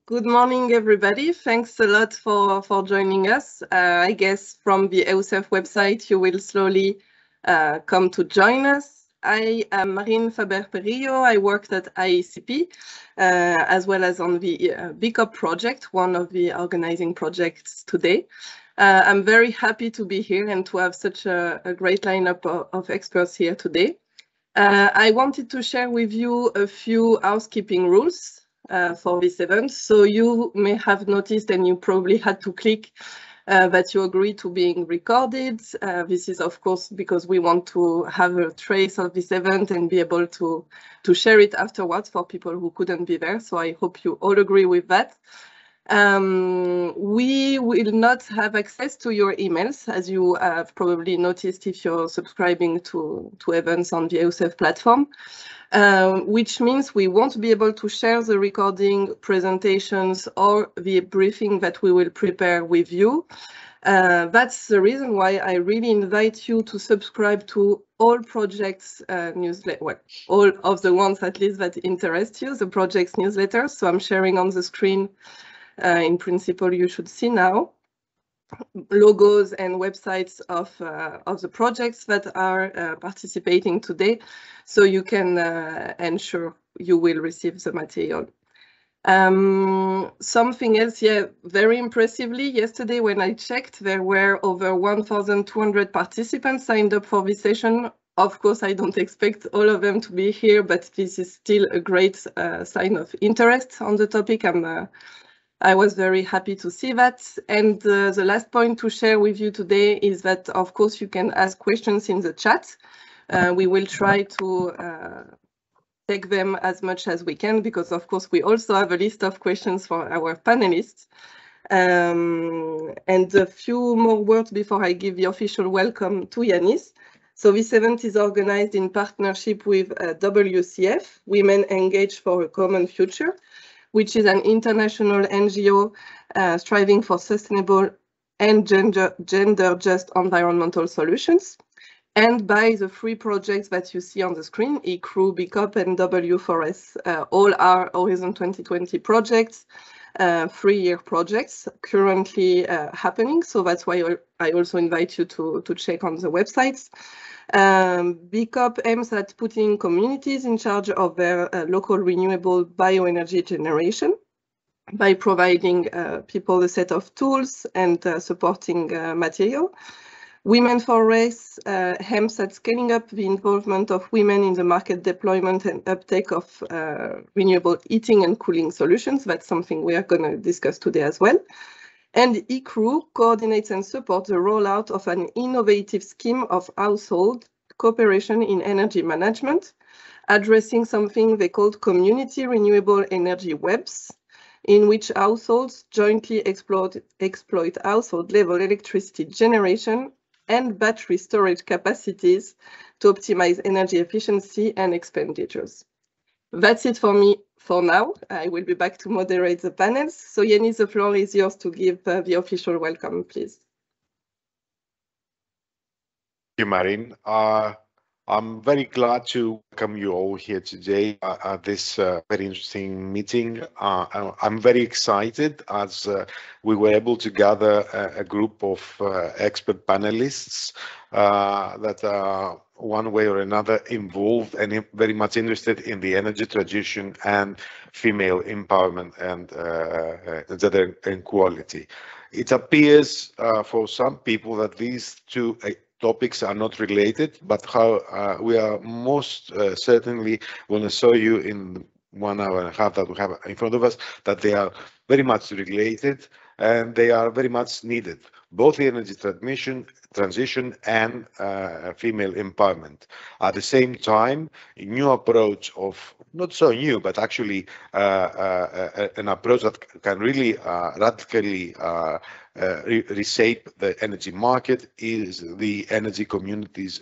Good morning, everybody. Thanks a lot for joining us. I guess from the EUCEF website, you will slowly come to join us. I am Marine Faber-Perillo. I worked at IECP, as well as on the BECoop project, one of the organizing projects today. I'm very happy to be here and to have such a great lineup of experts here today. I wanted to share with you a few housekeeping rules for this event. So you may have noticed, and you probably had to click that you agree to being recorded. This is, of course, because we want to have a trace of this event and be able to share it afterwards for people who couldn't be there. So I hope you all agree with that. We will not have access to your emails, as you have probably noticed if you're subscribing to events on the EUCEF platform, which means we won't be able to share the recording, presentations, or the briefing that we will prepare with you. That's the reason why I really invite you to subscribe to all projects newsletter, well, all of the ones at least that interest you, the projects newsletters. So I'm sharing on the screen. In principle, you should see now logos and websites of the projects that are participating today, so you can ensure you will receive the material. Something else, yeah, very impressively, yesterday when I checked, there were over 1,200 participants signed up for this session. Of course, I don't expect all of them to be here, but this is still a great sign of interest on the topic. I was very happy to see that. And the last point to share with you today is that, of course, you can ask questions in the chat. We will try to take them as much as we can, because, of course, we also have a list of questions for our panelists. And a few more words before I give the official welcome to Yanis. So this event is organized in partnership with WECF, Women Engaged for a Common Future, which is an international NGO striving for sustainable and gender-just environmental solutions, and by the three projects that you see on the screen, eCREW, BECoop, and W4S. All are Horizon 2020 projects, 3-year projects currently happening. So that's why I also invite you to check on the websites. BECoop aims at putting communities in charge of their local renewable bioenergy generation by providing people a set of tools and supporting material. Women for RES aims at scaling up the involvement of women in the market deployment and uptake of renewable heating and cooling solutions. That's something we are going to discuss today as well. And eCREW coordinates and supports the rollout of an innovative scheme of household cooperation in energy management, addressing something they called community renewable energy webs, in which households jointly exploit household level electricity generation and battery storage capacities to optimize energy efficiency and expenditures. That's it for me for now. I will be back to moderate the panels. So Yanis, the floor is yours to give the official welcome, please. Thank you, Marine. I'm very glad to welcome you all here today at this very interesting meeting. I'm very excited as we were able to gather a group of expert panelists that are one way or another involved and very much interested in the energy transition and female empowerment and gender equality. It appears for some people that these two topics are not related, but how we are most certainly going to show you in 1 hour and a half that we have in front of us that they are very much related and they are very much needed, both the energy transition and female empowerment. At the same time, a new approach of, not so new, but actually an approach that can really radically reshape the energy market is the energy communities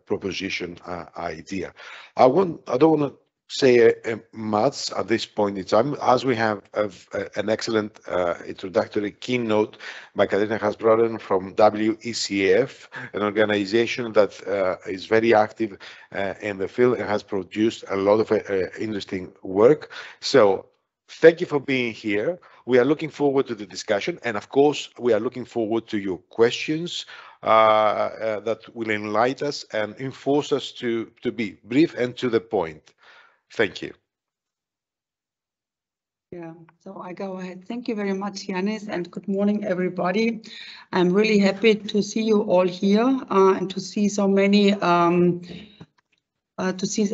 proposition idea. I don't want to say much at this point in time, as we have an excellent introductory keynote by Katerina Hasbroden from WECF, an organization that is very active in the field and has produced a lot of interesting work. So Thank you for being here. We are looking forward to the discussion, and of course, we are looking forward to your questions that will enlighten us and enforce us to be brief and to the point. Thank you. Yeah, so I go ahead. Thank you very much, Yanis, and good morning, everybody. I'm really happy to see you all here and to see so many to see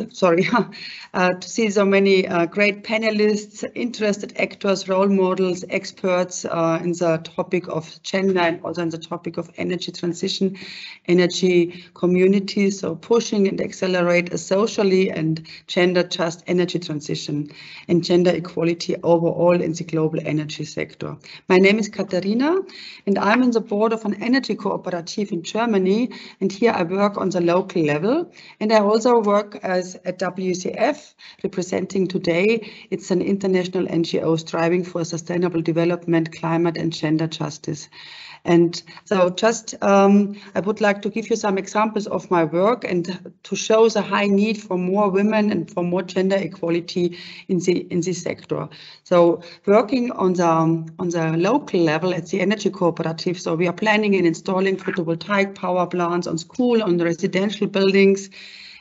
so many great panelists, interested actors, role models, experts in the topic of gender and also in the topic of energy transition, energy communities, so pushing and accelerate a socially and gender just energy transition and gender equality overall in the global energy sector. My name is Katharina and I'm in the board of an energy cooperative in Germany, and here I work on the local level, and I also work as at WECF, representing today. It's an international NGO striving for sustainable development, climate and gender justice. And so just I would like to give you some examples of my work and to show the high need for more women and for more gender equality in this sector. So working on the local level at the energy cooperative, so we are planning and installing photovoltaic power plants on school, on the residential buildings.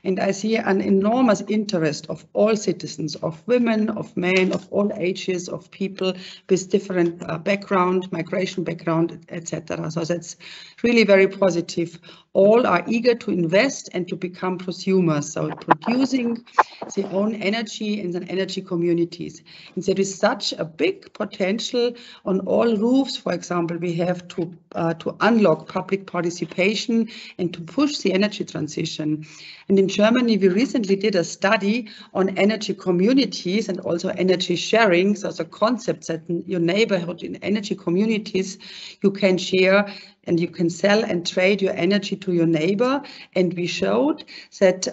And I see an enormous interest of all citizens, of women, of men, of all ages, of people with different background, migration background, etc. So that's really very positive. All are eager to invest and to become prosumers, so producing their own energy in the energy communities. And there is such a big potential on all roofs. For example, we have to unlock public participation and to push the energy transition. And in Germany, we recently did a study on energy communities and also energy sharing. So the concept that in your neighborhood in energy communities, you can share and you can sell and trade your energy to your neighbor. And we showed that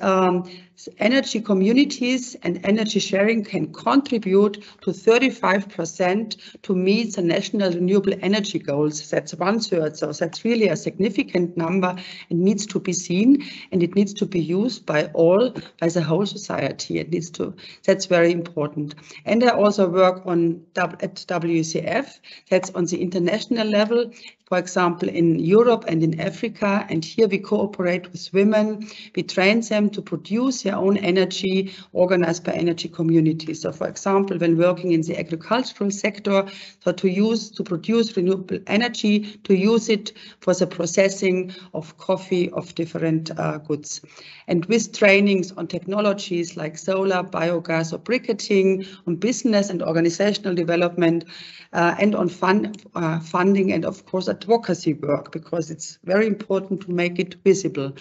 energy communities and energy sharing can contribute to 35% to meet the national renewable energy goals. That's 1/3. So that's really a significant number. It needs to be seen and it needs to be used by all, by the whole society. It needs to, that's very important. And I also work on at WECF, that's on the international level. For example, in Europe and in Africa, and here we cooperate with women. We train them to produce their own energy organized by energy communities. So for example, when working in the agricultural sector, so to produce renewable energy, to use it for the processing of coffee, of different goods. And with trainings on technologies like solar, biogas or briquetting, on business and organizational development, and on funding and of course advocacy work, because it's very important to make it visible.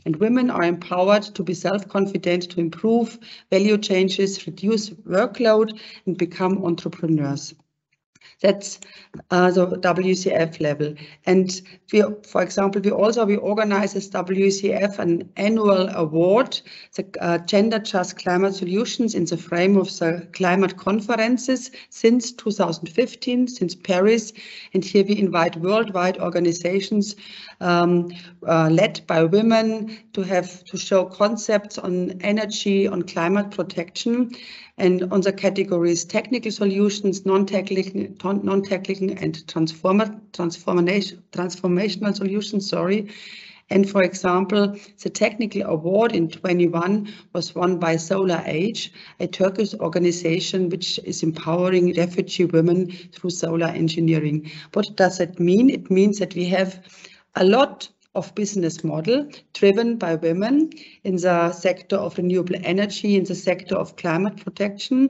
And women are empowered to be self-confident, to improve value changes, reduce workload and become entrepreneurs. That's the WECF level. And we, for example, we organize as WECF an annual award, the Gender Just Climate Solutions, in the frame of the climate conferences since 2015, since Paris. And here we invite worldwide organizations led by women to show concepts on energy, on climate protection, and on the categories technical solutions, non-technical and transformational solutions, sorry. And for example, the technical award in 21 was won by Solar Age, a Turkish organization which is empowering refugee women through solar engineering. What does that mean? It means that we have a lot of business model driven by women in the sector of renewable energy, in the sector of climate protection.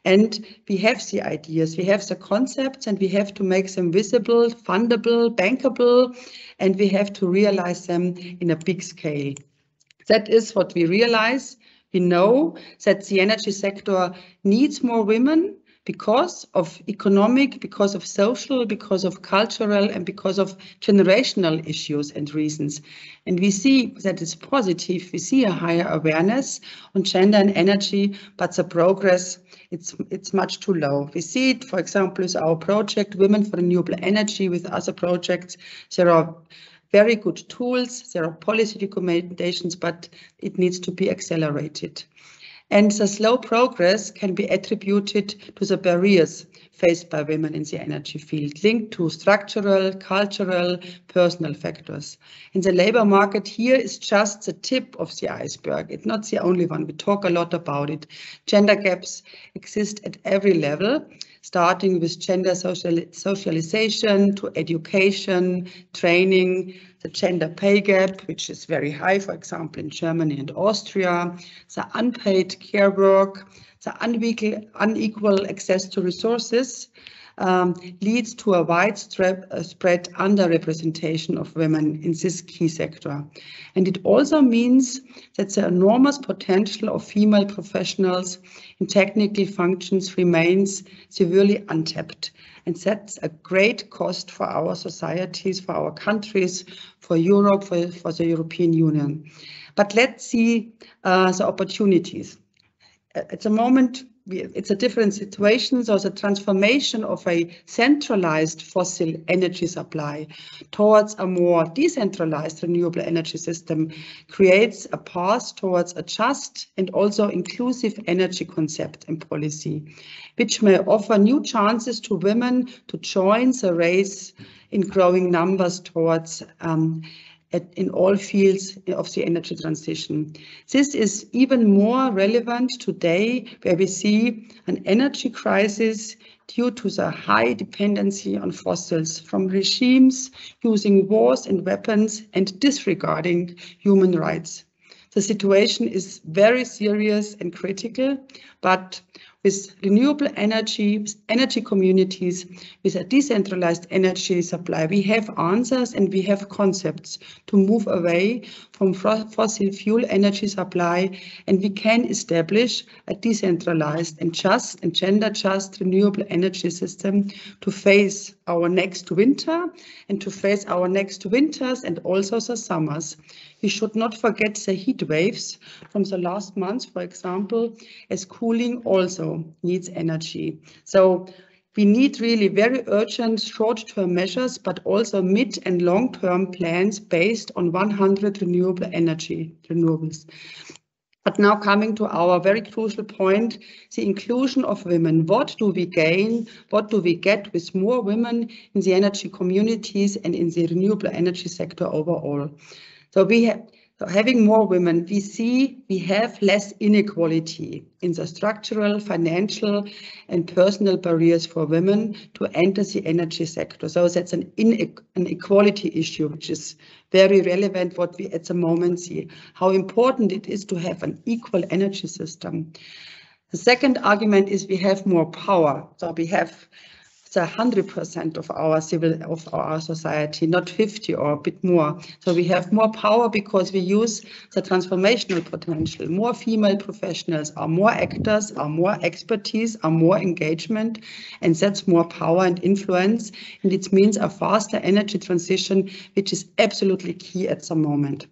And we have the ideas, we have the concepts, and we have to make them visible, fundable, bankable, and we have to realize them in a big scale. That is what we realize. We know that the energy sector needs more women, because of economic, because of social, because of cultural, and because of generational issues and reasons. And we see that it's positive. We see a higher awareness on gender and energy, but the progress, it's much too low. We see it, for example, with our project, Women for Renewable Energy, with other projects. There are very good tools, there are policy recommendations, but it needs to be accelerated. And the slow progress can be attributed to the barriers faced by women in the energy field, linked to structural, cultural, personal factors. In the labor market, here is just the tip of the iceberg. It's not the only one. We talk a lot about it. Gender gaps exist at every level, starting with gender socialization to education, training, the gender pay gap, which is very high, for example, in Germany and Austria, the unpaid care work, the unequal access to resources leads to a widespread underrepresentation of women in this key sector. And it also means that the enormous potential of female professionals in technical functions remains severely untapped. And that's a great cost for our societies, for our countries, for Europe, for the European Union. But let's see the opportunities. At the moment, it's a different situation. So the transformation of a centralized fossil energy supply towards a more decentralized renewable energy system creates a path towards a just and also inclusive energy concept and policy, which may offer new chances to women to join the race in growing numbers towards in all fields of the energy transition. This is even more relevant today, where we see an energy crisis due to the high dependency on fossils from regimes using wars and weapons and disregarding human rights. The situation is very serious and critical, but with renewable energy, with energy communities, with a decentralized energy supply, we have answers and we have concepts to move away from fossil fuel energy supply, and we can establish a decentralized and just and gender just renewable energy system to face our next winter and to face our next winters and also the summers. We should not forget the heat waves from the last months, for example, as cooling also needs energy. So we need really very urgent short-term measures, but also mid and long-term plans based on 100 renewable energy renewables. But now coming to our very crucial point, the inclusion of women. What do we gain? What do we get with more women in the energy communities and in the renewable energy sector overall? So having more women, we see we have less inequality in the structural, financial and personal barriers for women to enter the energy sector. So that's an equality issue, which is very relevant what we at the moment see, how important it is to have an equal energy system. The second argument is we have more power. So we have the 100% of our society, not 50 or a bit more. So we have more power because we use the transformational potential. More female professionals are more actors, are more expertise, are more engagement, and that's more power and influence. And it means a faster energy transition, which is absolutely key at the moment.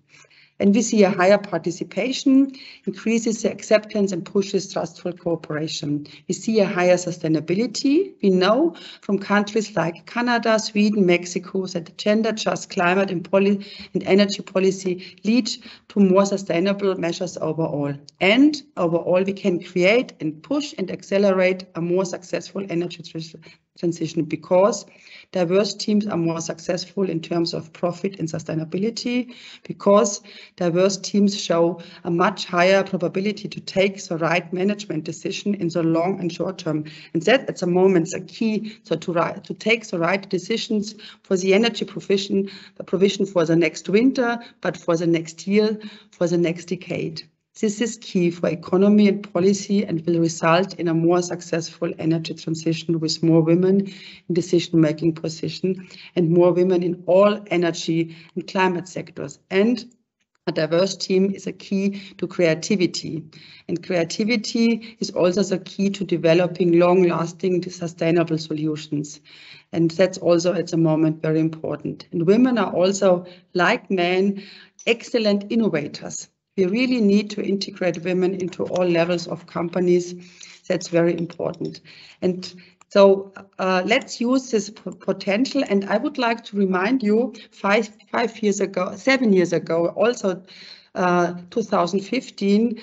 And we see a higher participation, increases the acceptance and pushes trustful cooperation. We see a higher sustainability. We know from countries like Canada, Sweden, Mexico that gender just climate and energy policy lead to more sustainable measures overall. And overall, we can create and push and accelerate a more successful energy transition because diverse teams are more successful in terms of profit and sustainability, because diverse teams show a much higher probability to take the right management decision in the long and short term. And that at the moment is a key, so to take the right decisions for the energy provision for the next winter, but for the next year, for the next decade. This is key for economy and policy and will result in a more successful energy transition with more women in decision-making position and more women in all energy and climate sectors. And a diverse team is a key to creativity. And creativity is also the key to developing long-lasting, sustainable solutions. And that's also at the moment very important. And women are also, like men, excellent innovators. We really need to integrate women into all levels of companies. That's very important. And so let's use this potential. And I would like to remind you, 7 years ago, also 2015,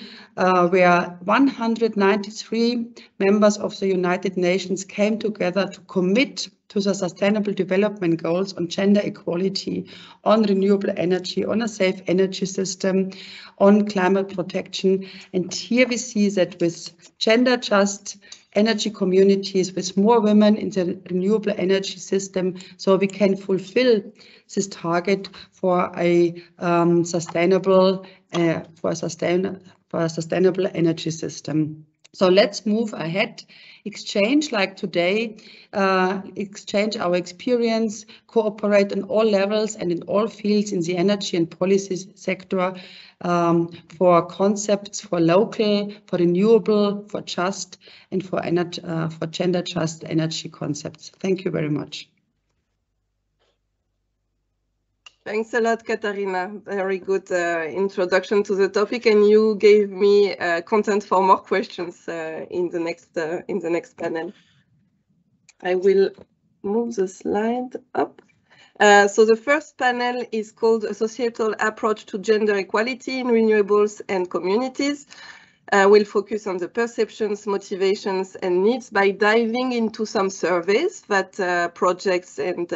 where 193 members of the United Nations came together to commit to the Sustainable Development Goals on gender equality, on renewable energy, on a safe energy system, on climate protection. And here we see that with gender just energy communities, with more women in the renewable energy system, so we can fulfill this target for a sustainable energy system. So let's move ahead, exchange like today, exchange our experience, cooperate on all levels and in all fields in the energy and policy sector for concepts for local, for renewable, for just, and for gender just energy concepts. Thank you very much. Thanks a lot, Katharina. Very good introduction to the topic, and you gave me content for more questions in the next panel. I will move the slide up. So the first panel is called A Societal Approach to Gender Equality in Renewables and Communities. We'll focus on the perceptions, motivations, and needs by diving into some surveys that projects and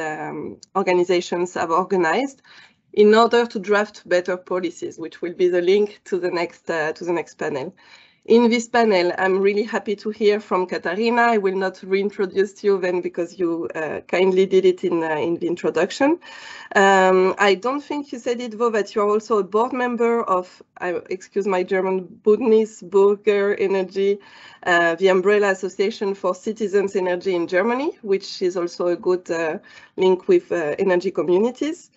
organizations have organized in order to draft better policies, which will be the link to the next panel. In this panel, I'm really happy to hear from Katharina. I will not reintroduce you then because you kindly did it in the introduction. I don't think you said it though, that you're also a board member of, excuse my German, Bundesbürger Energie, the umbrella association for citizens energy in Germany, which is also a good link with energy communities.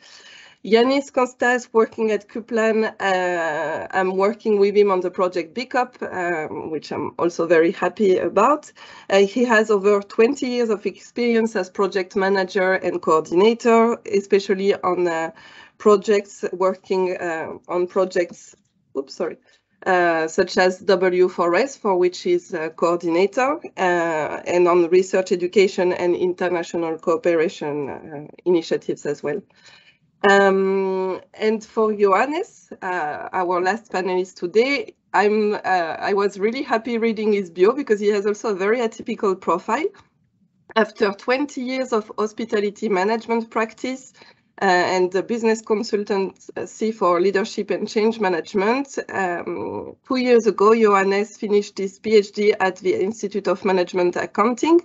Yanis Kostas working at Kuplan. I'm working with him on the project BECoop, which I'm also very happy about. He has over 20 years of experience as project manager and coordinator, especially on projects working on projects, such as W4S, for which he's a coordinator, and on research, education, and international cooperation initiatives as well. And for Johannes, our last panelist today, I was really happy reading his bio because he has also a very atypical profile. After 20 years of hospitality management practice and the business consultancy for leadership and change management, 2 years ago, Johannes finished his PhD at the Institute of Management Accounting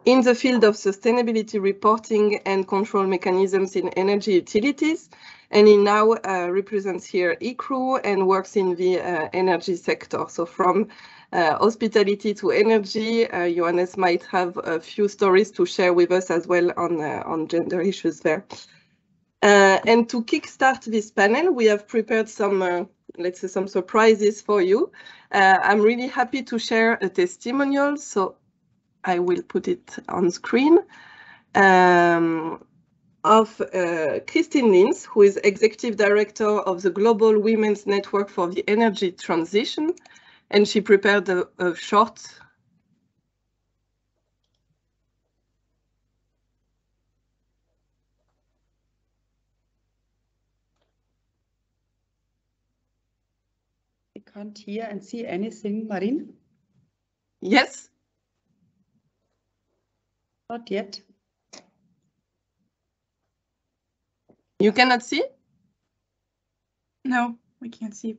in the field of sustainability reporting and control mechanisms in energy utilities. And he now represents here eCREW and works in the energy sector. So from hospitality to energy, Johannes might have a few stories to share with us as well on gender issues there. And to kickstart this panel, we have prepared some, let's say, some surprises for you. I'm really happy to share a testimonial. So I will put it on screen, of Christine Linz, who is Executive Director of the Global Women's Network for the Energy Transition. And she prepared a short I can't hear and see anything, Marin. Yes. Not yet. You cannot see? No, we can't see.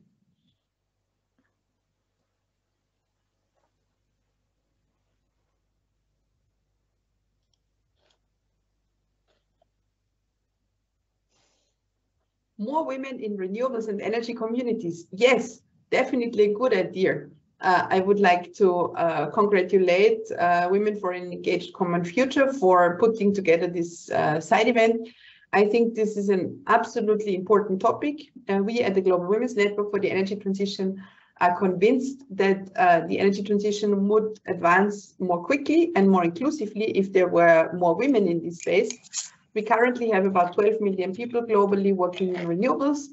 More women in renewables and energy communities. Yes, definitely a good idea. I would like to congratulate Women for an Engaged Common Future for putting together this side event. I think this is an absolutely important topic. We at the Global Women's Network for the Energy Transition are convinced that the energy transition would advance more quickly and more inclusively if there were more women in this space. We currently have about 12 million people globally working in renewables.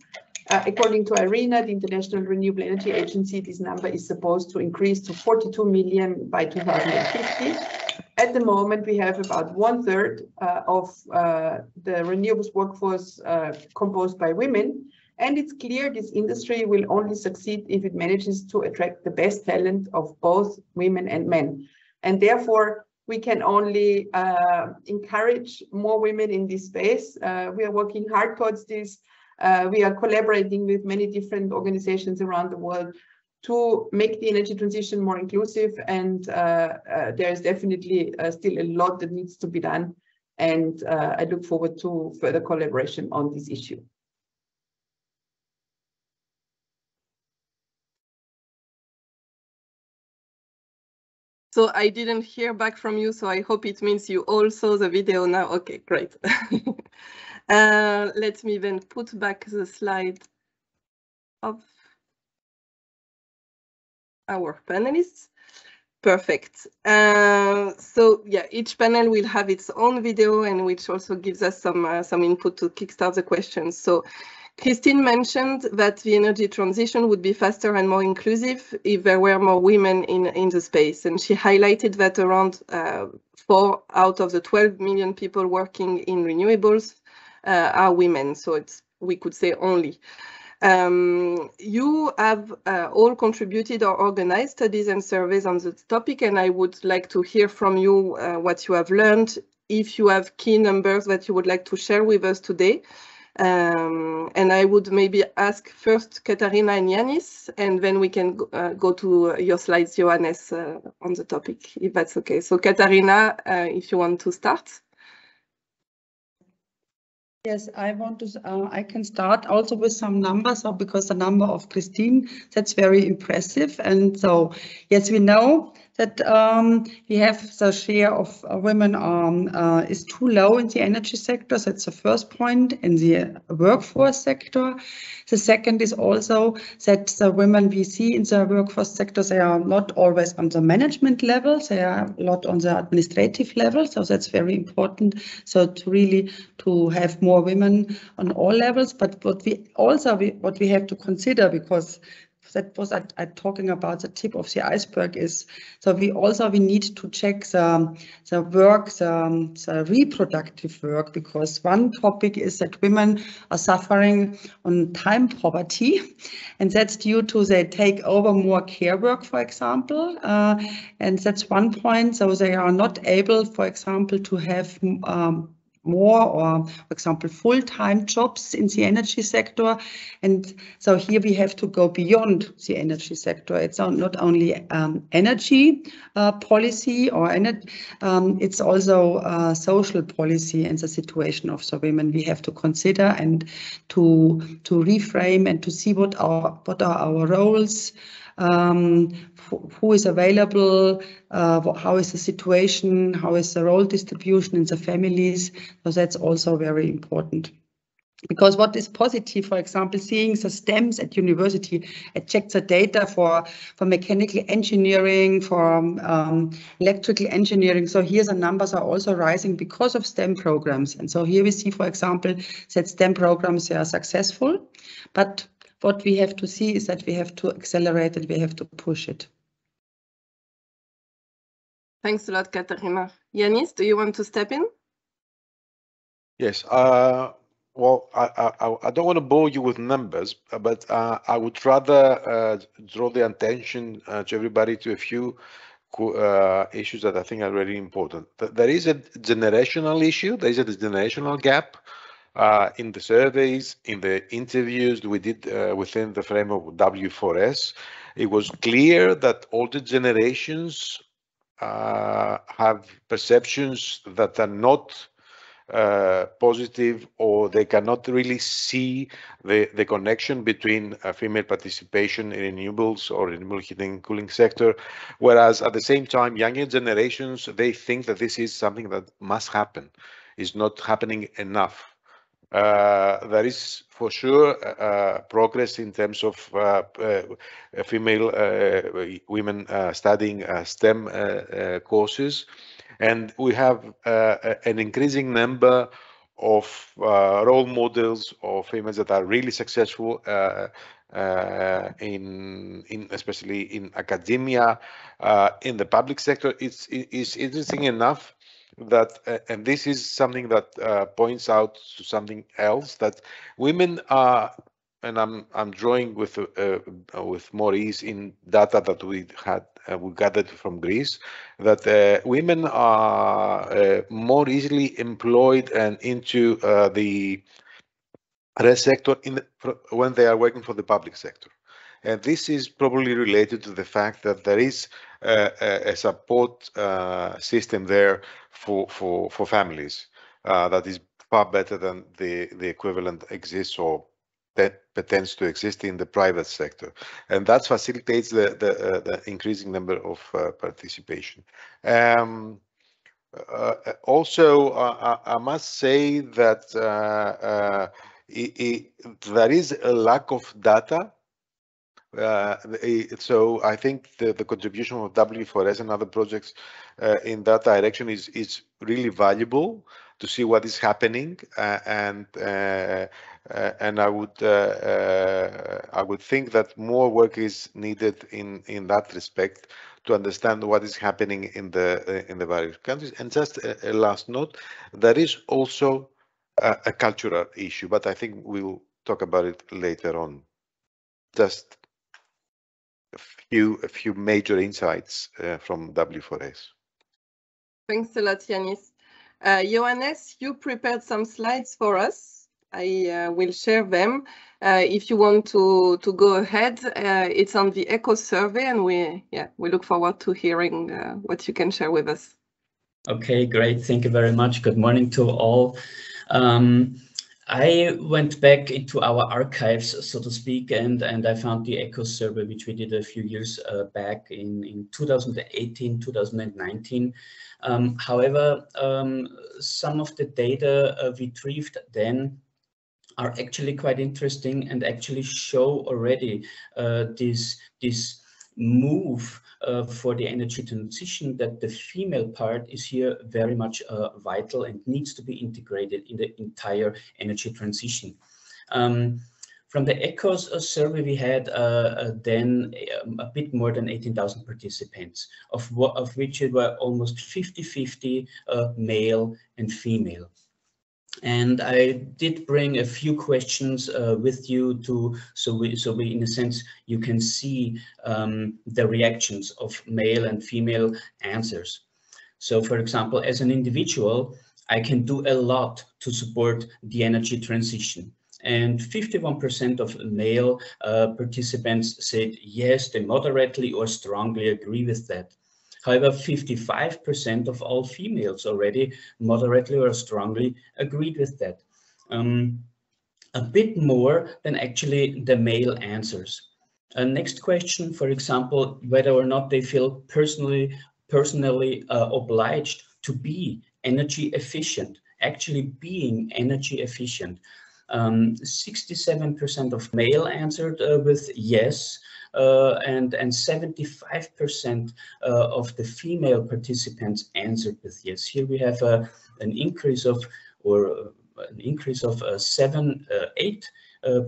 According to IRENA, the International Renewable Energy Agency, this number is supposed to increase to 42 million by 2050. At the moment, we have about 1/3 of the renewables workforce composed by women. And it's clear this industry will only succeed if it manages to attract the best talent of both women and men. And therefore, we can only encourage more women in this space. We are working hard towards this. We are collaborating with many different organizations around the world to make the energy transition more inclusive. And there is definitely still a lot that needs to be done. And I look forward to further collaboration on this issue. So I didn't hear back from you, so I hope it means you all saw the video now. Okay, great. Let me then put back the slide of our panelists. Perfect. So yeah, each panel will have its own video, and which also gives us some input to kickstart the questions. So Christine mentioned that the energy transition would be faster and more inclusive if there were more women in the space. And she highlighted that around 4 out of the 12 million people working in renewables are women. So we could say only. You have all contributed or organized studies and surveys on the topic, and I would like to hear from you what you have learned, if you have key numbers that you would like to share with us today. And I would maybe ask first Katharina and Yanis, and then we can go to your slides, Johannes, on the topic, if that's okay. So Katharina, if you want to start. Yes, I can start also with some numbers, because the number of Christine, that's very impressive. And so, yes, we know that we have the share of women is too low in the energy sector. So that's the first point. In the workforce sector. The second is also that the women we see in the workforce sector, they are not always on the management level. They are a lot on the administrative level. So that's very important. So to have more women on all levels. But what we have to consider, because that was talking about the tip of the iceberg, is so we need to check the work, the reproductive work, because one topic is that women are suffering on time poverty, and that's due to they take over more care work, for example, and that's one point. So they are not able, for example, to have more, or for example, full-time jobs in the energy sector. And so here we have to go beyond the energy sector. It's not only energy policy, or it's also social policy and the situation of the women we have to consider, and to reframe and to see what are our roles, who is available, how is the situation, how is the role distribution in the families. So that's also very important. Because what is positive, for example, seeing the STEMs at university, I checked the data for mechanical engineering, for electrical engineering. So here the numbers are also rising because of STEM programs. And so here we see, for example, that STEM programs are successful. But what we have to see is that we have to accelerate it, we have to push it. Thanks a lot, Katharina. Yanis, do you want to step in? Yes. Well, I don't want to bore you with numbers, but I would rather draw the attention to everybody to a few issues that I think are really important. There is a generational issue. There is a generational gap in the surveys, in the interviews we did within the frame of W4S. It was clear that older generations have perceptions that are not positive, or they cannot really see the connection between female participation in renewables or renewable heating and cooling sector, whereas at the same time younger generations, they think that this is something that must happen, is not happening enough. There is for sure progress in terms of female women studying STEM courses, and we have an increasing number of role models of females that are really successful in especially in academia, in the public sector. It's interesting enough that, and this is something that points out to something else, that women are and I'm drawing with more ease in data that we gathered from Greece, that women are more easily employed and into the RES sector when they are working for the public sector. And this is probably related to the fact that there is a support system there for families that is far better than the equivalent exists or that pretends to exist in the private sector, and that facilitates the increasing number of participation. Also, I must say that there is a lack of data. So I think the contribution of W4S and other projects in that direction is really valuable to see what is happening, and I would think that more work is needed in that respect to understand what is happening in the various countries. And just a last note, there is also a cultural issue, but I think we'll talk about it later on. Just a few major insights from W4S. Thanks a lot, Yanis. Johannes, you prepared some slides for us. I will share them. If you want to go ahead, it's on the ECHO survey, and we look forward to hearing what you can share with us. Okay, great. Thank you very much. Good morning to all. I went back into our archives, so to speak, and I found the ECHO survey, which we did a few years back in 2018, 2019. However, some of the data retrieved then are actually quite interesting and actually show already this move for the energy transition, that the female part is here very much vital and needs to be integrated in the entire energy transition. From the ECHOS survey, we had then a bit more than 18,000 participants, of which it were almost 50-50 male and female. And I did bring a few questions with you so we in a sense you can see the reactions of male and female answers. So, for example, as an individual, I can do a lot to support the energy transition. And 51% of male participants said yes, they moderately or strongly agree with that. However, 55% of all females already moderately or strongly agreed with that. A bit more than actually the male answers. Next question, for example, whether or not they feel personally obliged to be energy efficient, actually being energy efficient. 67% of male answered with yes, and 75% of the female participants answered with yes. Here we have an increase of 8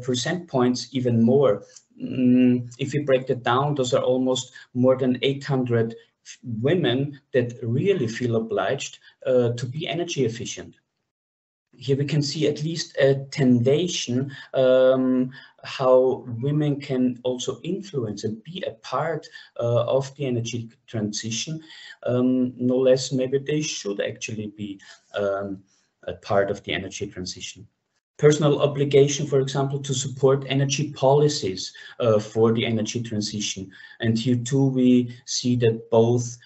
percent points, even more. If we break that down, those are almost more than 800 women that really feel obliged to be energy efficient. Here we can see at least a tendency how women can also influence and be a part of the energy transition. No less, maybe they should actually be a part of the energy transition. Personal obligation, for example, to support energy policies for the energy transition. And here too, we see that both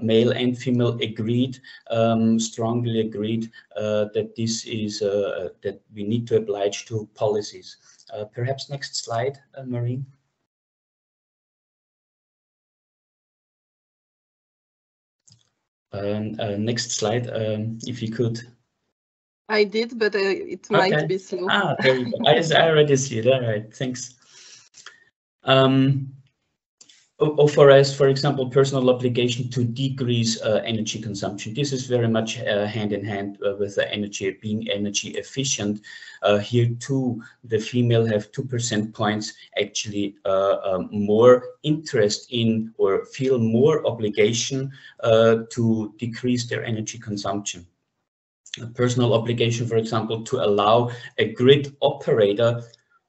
male and female agreed, strongly agreed that this is that we need to oblige to policies. Perhaps next slide, Maureen. Next slide, if you could. I did, but it might be slow. Ah, there you go. I already see it. All right, thanks. For example, personal obligation to decrease energy consumption. This is very much hand in hand with the being energy efficient. Here too, the female have 2% points actually more interest in or feel more obligation to decrease their energy consumption. A personal obligation, for example, to allow a grid operator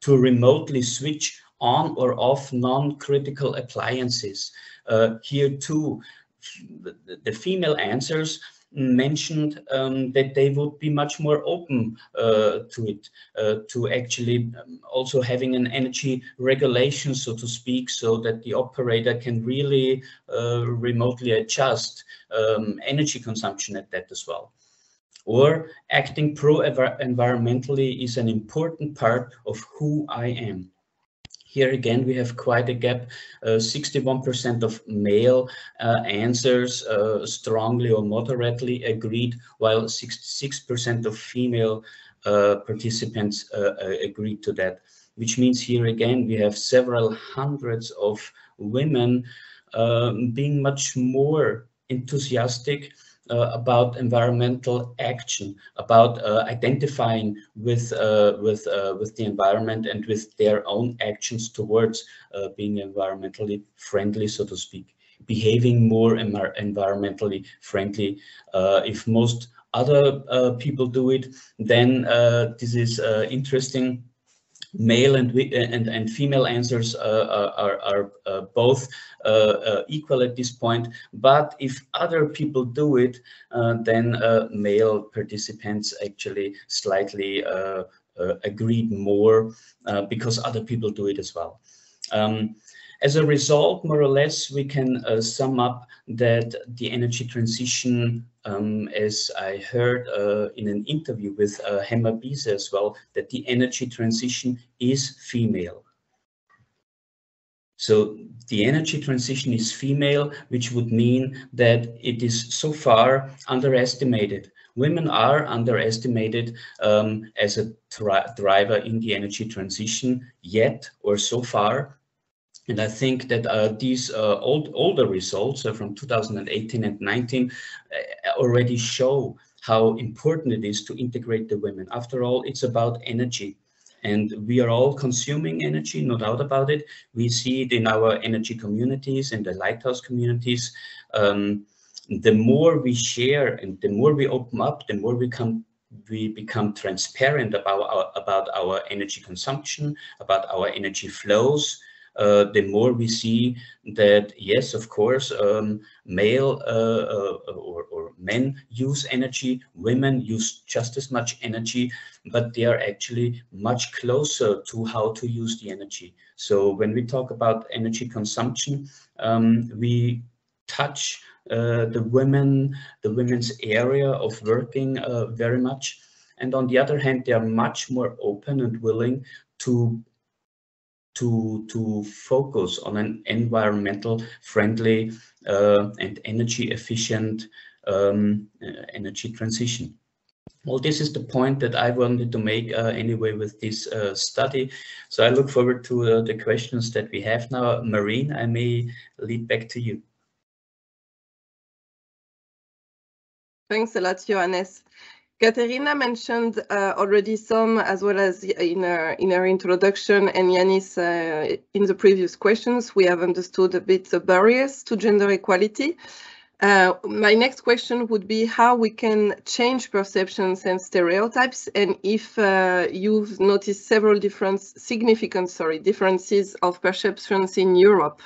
to remotely switch on or off non-critical appliances. Here too, the female answers mentioned that they would be much more open to it, to actually also having an energy regulation, so to speak, so that the operator can really remotely adjust energy consumption at that as well. Or acting pro-environmentally is an important part of who I am. Here again, we have quite a gap. 61% of male answers strongly or moderately agreed, while 66% of female participants agreed to that, which means here again, we have several hundreds of women being much more enthusiastic about environmental action, about identifying with the environment and with their own actions towards being environmentally friendly, so to speak, behaving more environmentally friendly. If most other people do it, then this is interesting. Male and female answers are both equal at this point, but if other people do it, then male participants actually slightly agreed more because other people do it as well. As a result, more or less, we can sum up that the energy transition, as I heard in an interview with Hemma Biese as well, that the energy transition is female. So the energy transition is female, which would mean that it is so far underestimated. Women are underestimated as a driver in the energy transition yet, or so far. And I think that these older results from 2018 and 19 already show how important it is to integrate the women. After all, it's about energy. And we are all consuming energy, no doubt about it. We see it in our energy communities, in the lighthouse communities. The more we share and the more we open up, the more we become transparent about our energy consumption, about our energy flows. The more we see that, yes, of course, male or men use energy, women use just as much energy, but they are actually much closer to how to use the energy. So when we talk about energy consumption, we touch the women's area of working very much. And on the other hand, they are much more open and willing to focus on an environmental friendly and energy efficient energy transition. Well, this is the point that I wanted to make anyway with this study. So I look forward to the questions that we have now. Marine, I may lead back to you. Thanks a lot, Johannes. Katerina mentioned already some, as well as in her introduction, and Yanis in the previous questions. We have understood a bit the barriers to gender equality. My next question would be how we can change perceptions and stereotypes, and if you've noticed several significant differences of perceptions in Europe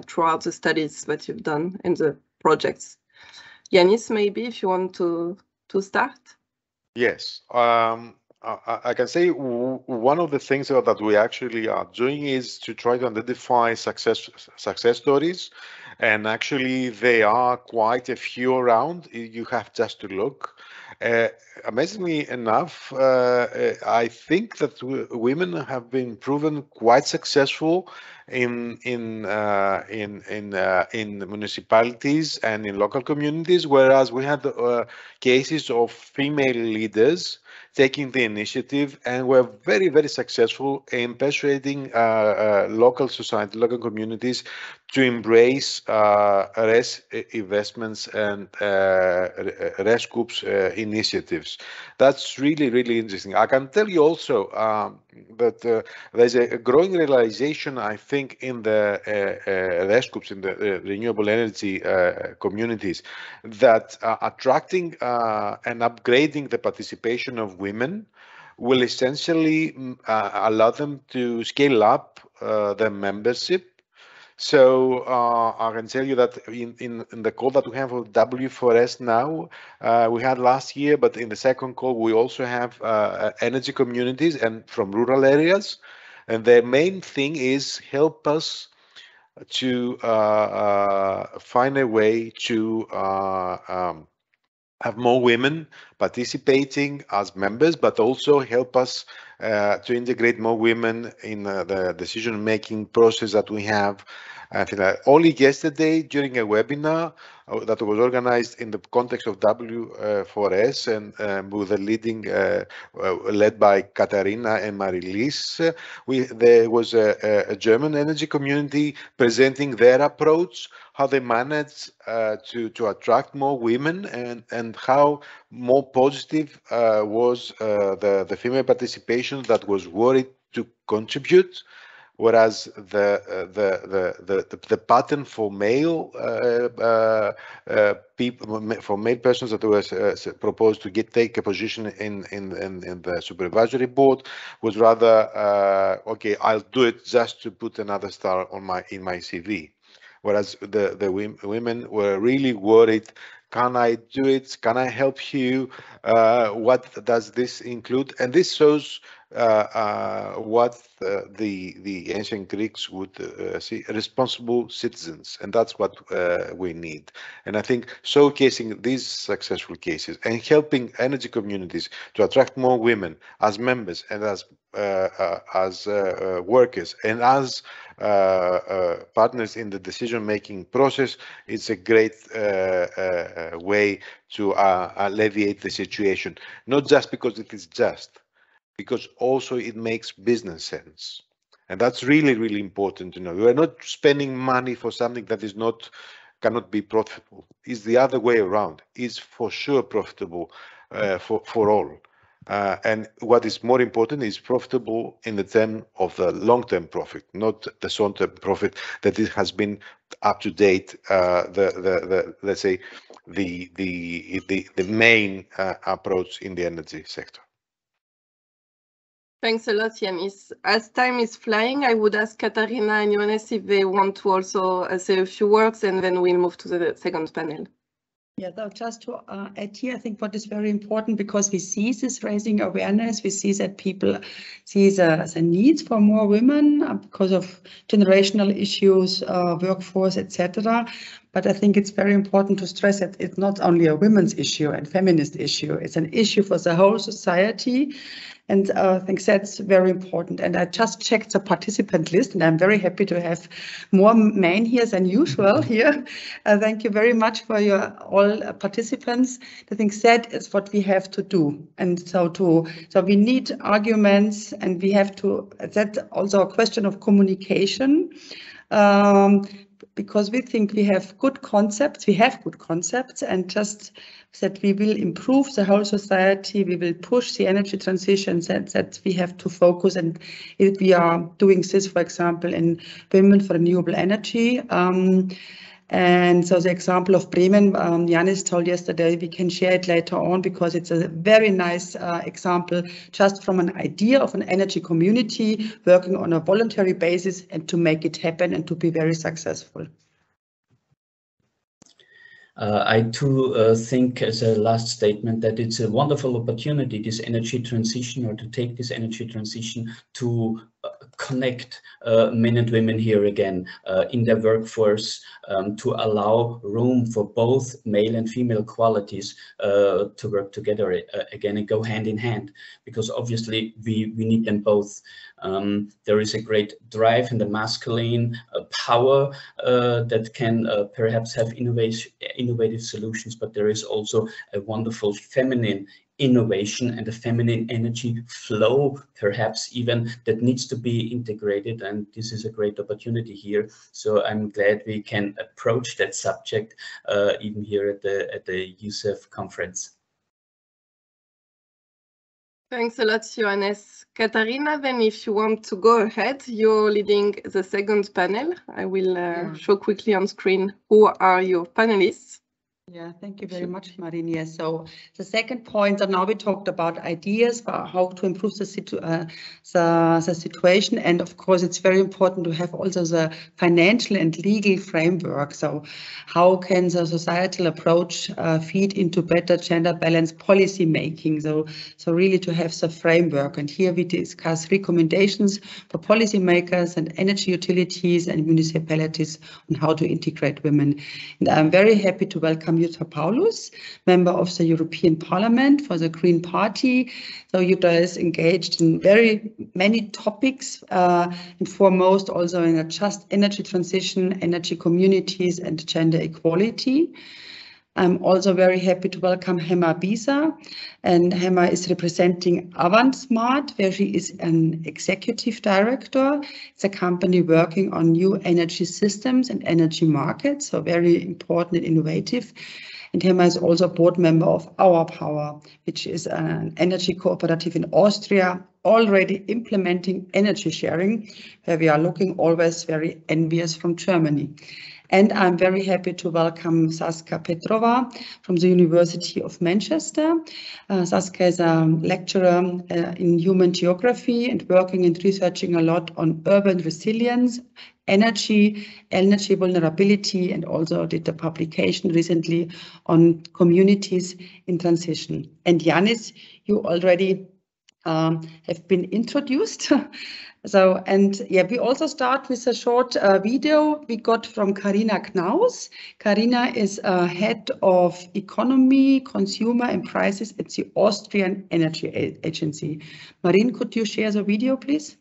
throughout the studies that you've done and the projects. Yanis, maybe if you want to start. Yes, I can say one of the things that we actually are doing is to try to identify success stories, and actually there are quite a few around. You have just to look. Amazingly enough, I think that women have been proven quite successful in municipalities and in local communities, whereas we had cases of female leaders taking the initiative and were very, very successful in persuading local society, local communities to embrace RES investments and RESCOOP's initiatives. That's really, really interesting. I can tell you also that there's a growing realization, I think, in the RESCOOPs, in the renewable energy communities, that attracting and upgrading the participation of women will essentially allow them to scale up their membership. So I can tell you that in the call that we have with W4S now, we had last year, but in the second call, we also have energy communities and from rural areas. And their main thing is help us to find a way to have more women participating as members, but also help us to integrate more women in the decision-making process that we have. Only yesterday, during a webinar that was organized in the context of W4S and with a leading, led by Katharina and Marie-Lise, there was a German energy community presenting their approach, how they managed to attract more women and how more positive was the female participation that was worried to contribute, whereas the pattern for male people, for male persons that was proposed to take a position in the supervisory board was rather okay, I'll do it just to put another star on in my CV. Whereas the women were really worried, can I do it? Can I help you? What does this include? And this shows what the ancient Greeks would see, responsible citizens. And that's what we need. And I think showcasing these successful cases and helping energy communities to attract more women as members and as workers and as partners in the decision-making process, it's a great way to alleviate the situation. Not just because it is just, because also it makes business sense. And that's really, really important to know. We are not spending money for something that is cannot be profitable. It's the other way around. It's for sure profitable for all. And what is more important is profitable in the term of the long-term profit, not the short-term profit that it has been up to date. Let's say the main approach in the energy sector. Thanks a lot, Yanis. As time is flying, I would ask Katharina and Johannes if they want to also say a few words, and then we'll move to the second panel. Yeah, so just to add here, I think what is very important, because we see this raising awareness, we see that people see the needs for more women because of generational issues, workforce, etc. But I think it's very important to stress that it's not only a women's issue and feminist issue, it's an issue for the whole society. And I think that's very important. And I just checked the participant list, and I'm very happy to have more men here than usual here. Thank you very much for your all participants. I think that is what we have to do. And so we need arguments, and we have to, that's also a question of communication. Because we think we have good concepts, and just that we will improve the whole society, we will push the energy transition, that we have to focus. And if we are doing this, for example, in Women for Renewable Energy. And so the example of Bremen, Yanis told yesterday, we can share it later on because it's a very nice example just from an idea of an energy community working on a voluntary basis and to make it happen and to be very successful. I too think as a last statement that it's a wonderful opportunity, this energy transition, or to take this energy transition to connect men and women here again in their workforce, to allow room for both male and female qualities to work together again and go hand in hand, because obviously we need them both. There is a great drive in the masculine power that can perhaps have innovative solutions, but there is also a wonderful feminine innovation and a feminine energy flow, perhaps even, that needs to be integrated, and this is a great opportunity here. So I'm glad we can approach that subject even here at the WECF conference. Thanks a lot, Johannes. Katharina, then if you want to go ahead, you're leading the second panel. I will show quickly on screen who are your panelists. Yeah, thank you very much, Marine. Yes, so the second point, so now we talked about ideas for how to improve the situation. And of course, it's very important to have also the financial and legal framework. So how can the societal approach feed into better gender balance policy making? So really to have the framework. And here we discuss recommendations for policymakers and energy utilities and municipalities on how to integrate women. And I'm very happy to welcome Jutta Paulus, member of the European Parliament for the Green Party. So Jutta is engaged in very many topics, and foremost also in a just energy transition, energy communities and gender equality. I'm also very happy to welcome Hema Bisa, and Hema is representing AvantSmart, where she is an executive director. It's a company working on new energy systems and energy markets, so very important and innovative. And Hema is also a board member of Our Power, which is an energy cooperative in Austria, already implementing energy sharing, where we are looking always very envious from Germany. And I'm very happy to welcome Saskia Petrova from the University of Manchester. Saskia is a lecturer in human geography and working and researching a lot on urban resilience, energy vulnerability, and also did a publication recently on communities in transition. And Yanis, you already have been introduced. So, and yeah, we also start with a short video we got from Karina Knaus. Karina is head of economy, consumer and prices at the Austrian Energy Agency. Marine, could you share the video, please?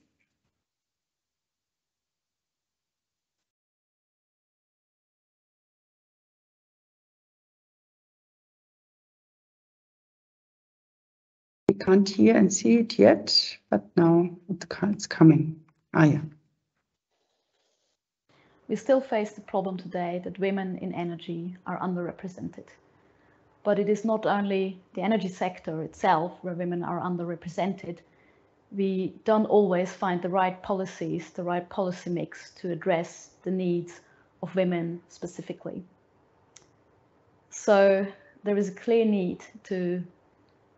We can't hear and see it yet, but now it's coming. Ah, yeah. We still face the problem today that women in energy are underrepresented. But it is not only the energy sector itself where women are underrepresented. We don't always find the right policies, the right policy mix to address the needs of women specifically. So there is a clear need to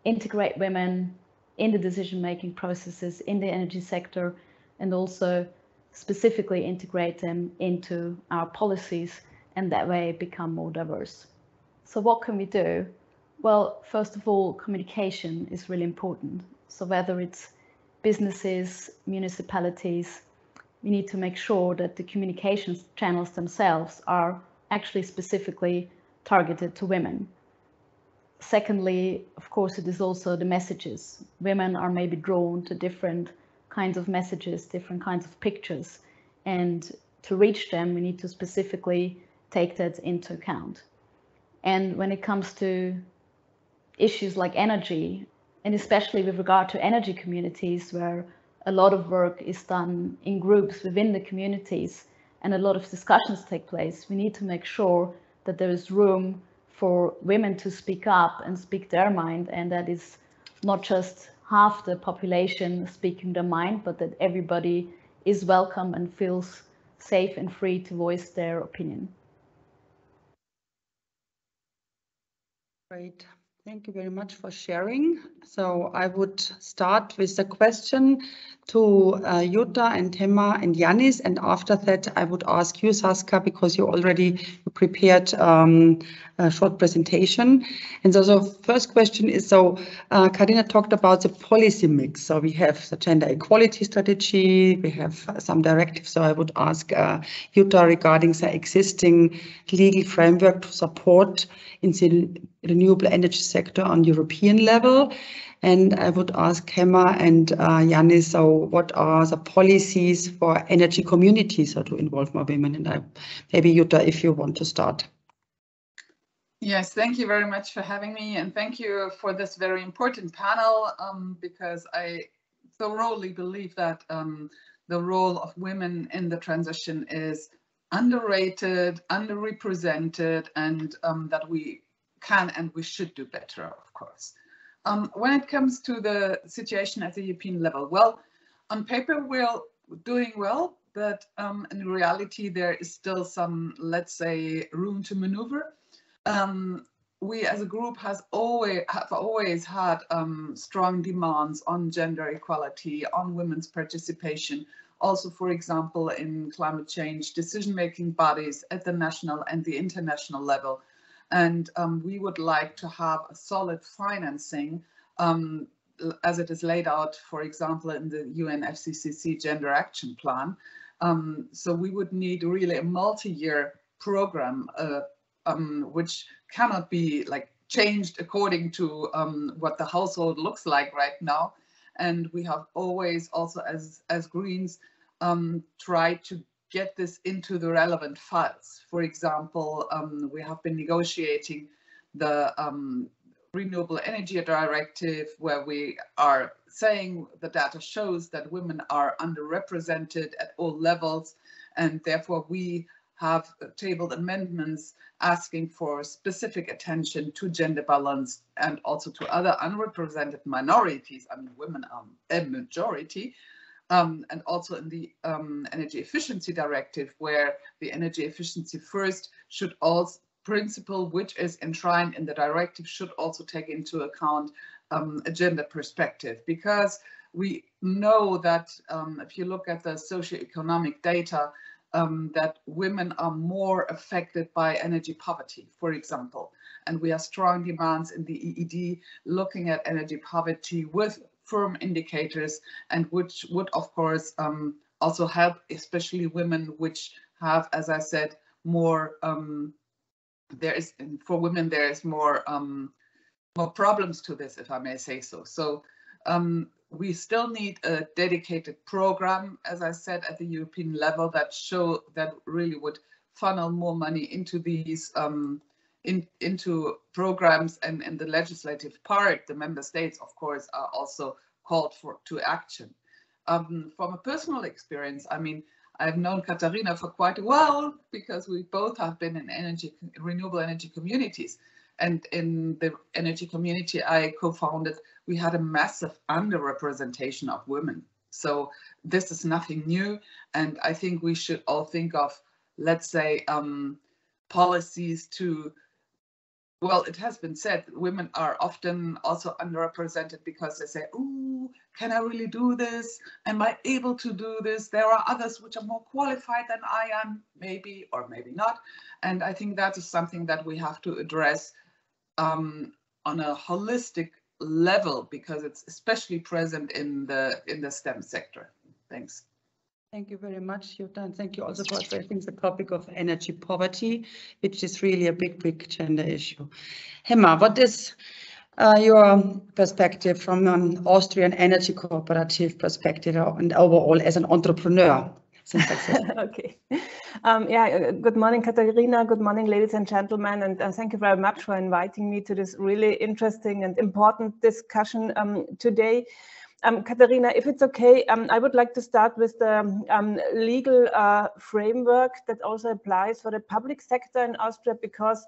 integrate women in the decision-making processes in the energy sector, and also specifically integrate them into our policies, and that way become more diverse. So what can we do? Well, first of all, communication is really important. So whether it's businesses, municipalities, we need to make sure that the communications channels themselves are actually specifically targeted to women. Secondly, of course, it is also the messages. Women are maybe drawn to different kinds of messages, different kinds of pictures, and to reach them, we need to specifically take that into account. And when it comes to issues like energy, and especially with regard to energy communities, where a lot of work is done in groups within the communities and a lot of discussions take place, we need to make sure that there is room for women to speak up and speak their mind, and that is not just half the population speaking their mind, but that everybody is welcome and feels safe and free to voice their opinion. Great. Thank you very much for sharing. So I would start with the question to Jutta and Hema and Yanis, and after that I would ask you, Saskia, because you already prepared a short presentation. And so the first question is, so Karina talked about the policy mix. So we have the gender equality strategy, we have some directives. So I would ask Jutta regarding the existing legal framework to support in the renewable energy sector on European level. And I would ask Hema and Yanis, so what are the policies for energy communities to involve more women? And maybe Jutta, if you want to start. Yes, thank you very much for having me, and thank you for this very important panel, because I thoroughly believe that the role of women in the transition is underrated, underrepresented, and that we can and we should do better, of course. When it comes to the situation at the European level, well, on paper we're doing well, but in reality there is still some, let's say, room to maneuver. we as a group have always had strong demands on gender equality, on women's participation, also, for example, in climate change decision-making bodies at the national and the international level. And we would like to have a solid financing as it is laid out, for example, in the UNFCCC Gender Action Plan. So we would need really a multi-year program which cannot be like changed according to what the household looks like right now. And we have always also as Greens tried to get this into the relevant files. For example, we have been negotiating the Renewable Energy Directive, where we are saying the data shows that women are underrepresented at all levels, and therefore we have tabled amendments asking for specific attention to gender balance and also to other unrepresented minorities. I mean, women are a majority. And also in the Energy Efficiency Directive, where the energy efficiency first should also principle, which is enshrined in the directive, should also take into account a gender perspective, because we know that if you look at the socioeconomic data, that women are more affected by energy poverty, for example. And we have strong demands in the EED looking at energy poverty with firm indicators, and which would, of course, also help, especially women, which have, as I said, more, for women, there is more problems to this, if I may say so. So we still need a dedicated program, as I said, at the European level that really would funnel more money into these into programs, and in the legislative part, the member states, of course, are also called to action. From a personal experience, I mean, I've known Katharina for quite a while because we both have been in renewable energy communities. And in the energy community I co-founded, we had a massive underrepresentation of women. So this is nothing new. And I think we should all think of, let's say, policies to, well, it has been said, women are often also underrepresented because they say, ooh, can I really do this? Am I able to do this? There are others which are more qualified than I am, maybe or maybe not. And I think that is something that we have to address on a holistic level, because it's especially present in the STEM sector. Thanks. Thank you very much, Jutta, and thank you also for addressing the topic of energy poverty, which is really a big gender issue. Hema, what is your perspective from an Austrian energy cooperative perspective and overall as an entrepreneur? Okay. Yeah, good morning, Katharina. Good morning, ladies and gentlemen, and thank you very much for inviting me to this really interesting and important discussion today. Katharina, if it's okay, I would like to start with the legal framework that also applies for the public sector in Austria, because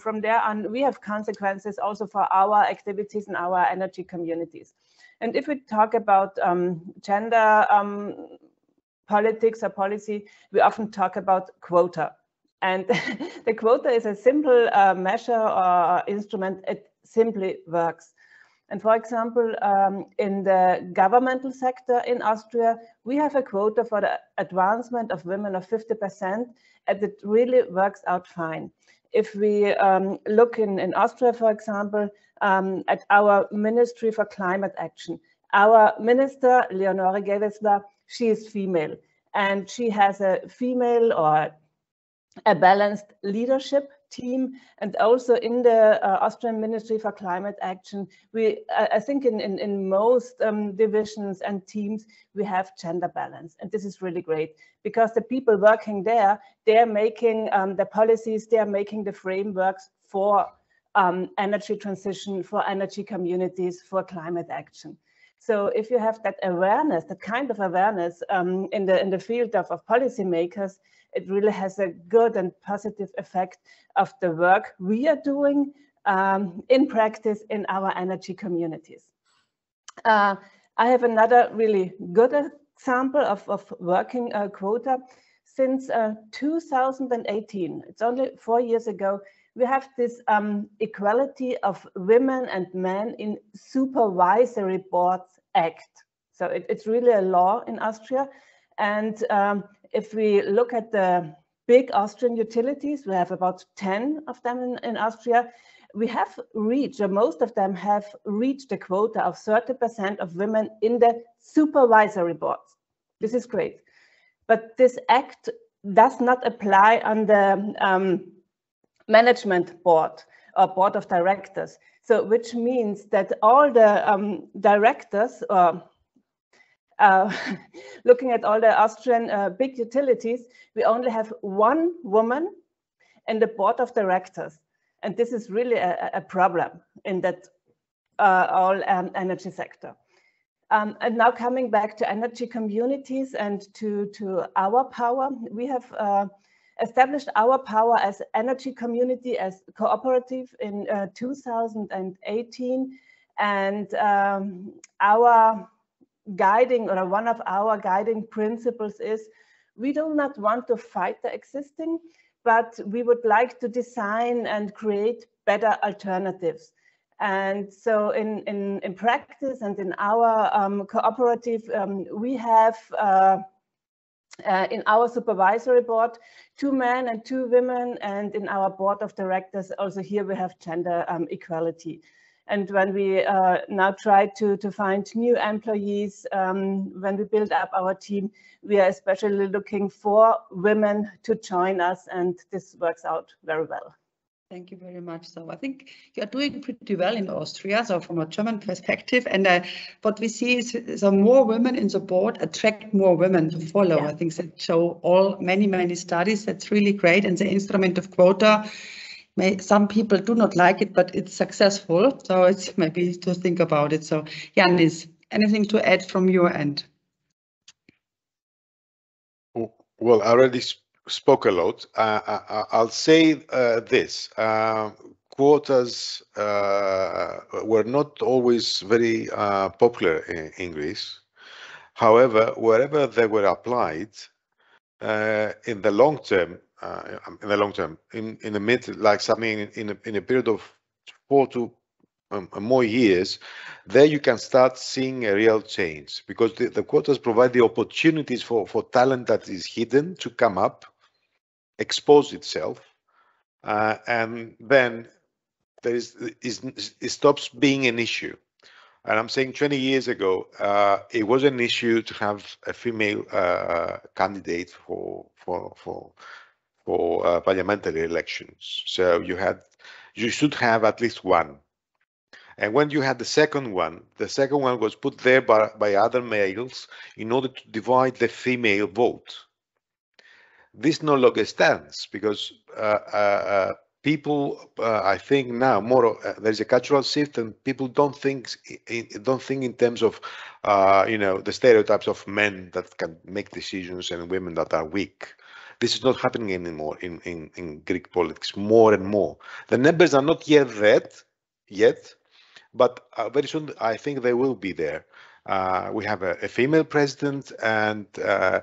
from there on we have consequences also for our activities in our energy communities. And if we talk about gender politics or policy, we often talk about quota. And the quota is a simple measure or instrument. It simply works. And for example, in the governmental sector in Austria, we have a quota for the advancement of women of 50%, and it really works out fine. If we look in Austria, for example, at our Ministry for Climate Action, our minister, Leonore Gewessler, she is female, and she has a female or a balanced leadership team. And also in the Austrian Ministry for Climate Action, I think in most divisions and teams, we have gender balance. And this is really great, because the people working there, they're making the policies, they're making the frameworks for energy transition, for energy communities, for climate action. So if you have that awareness, that kind of awareness in the field of policymakers, it really has a good and positive effect of the work we are doing in practice in our energy communities. I have another really good example of working quota. Since 2018, it's only 4 years ago, we have this Equality of Women and Men in Supervisory Boards Act. So it's really a law in Austria. And if we look at the big Austrian utilities, we have about 10 of them in Austria. We have reached, or most of them have reached a quota of 30% of women in the supervisory boards. This is great. But this act does not apply on the management board or board of directors. So which means that all the directors, looking at all the Austrian big utilities, we only have one woman in the board of directors. And this is really a problem in that all energy sector. And now coming back to energy communities and to our power, we have established our power as energy community, as cooperative in 2018. And our guiding, or one of our guiding principles is, we do not want to fight the existing, but we would like to design and create better alternatives. And so in practice and in our cooperative, we have in our supervisory board 2 men and 2 women, and in our board of directors also here we have gender equality. And when we now try to find new employees, when we build up our team, we are especially looking for women to join us, and this works out very well. Thank you very much. So I think you're doing pretty well in Austria, so from a German perspective. And what we see is more women in the board attract more women to follow. Yeah. I think that show many studies. That's really great. And the instrument of quota, some people do not like it, but it's successful. So it's maybe to think about it. So Yannis, anything to add from your end? Well, I already spoke a lot. I'll say this. Quotas were not always very popular in Greece. However, wherever they were applied, in the long term, in the mid, like something in a period of 4 to more years, there you can start seeing a real change, because the quotas provide the opportunities for talent that is hidden to come up, expose itself, and then it stops being an issue. And I'm saying 20 years ago, it was an issue to have a female candidate for parliamentary elections. So you should have at least one. And when you had the second one was put there by other males in order to divide the female vote. This no longer stands, because people, I think now there's a cultural shift, and people don't think in terms of the stereotypes of men that can make decisions and women that are weak. This is not happening anymore in Greek politics. More and more, the numbers are not yet, but very soon I think they will be there. We have a female president and a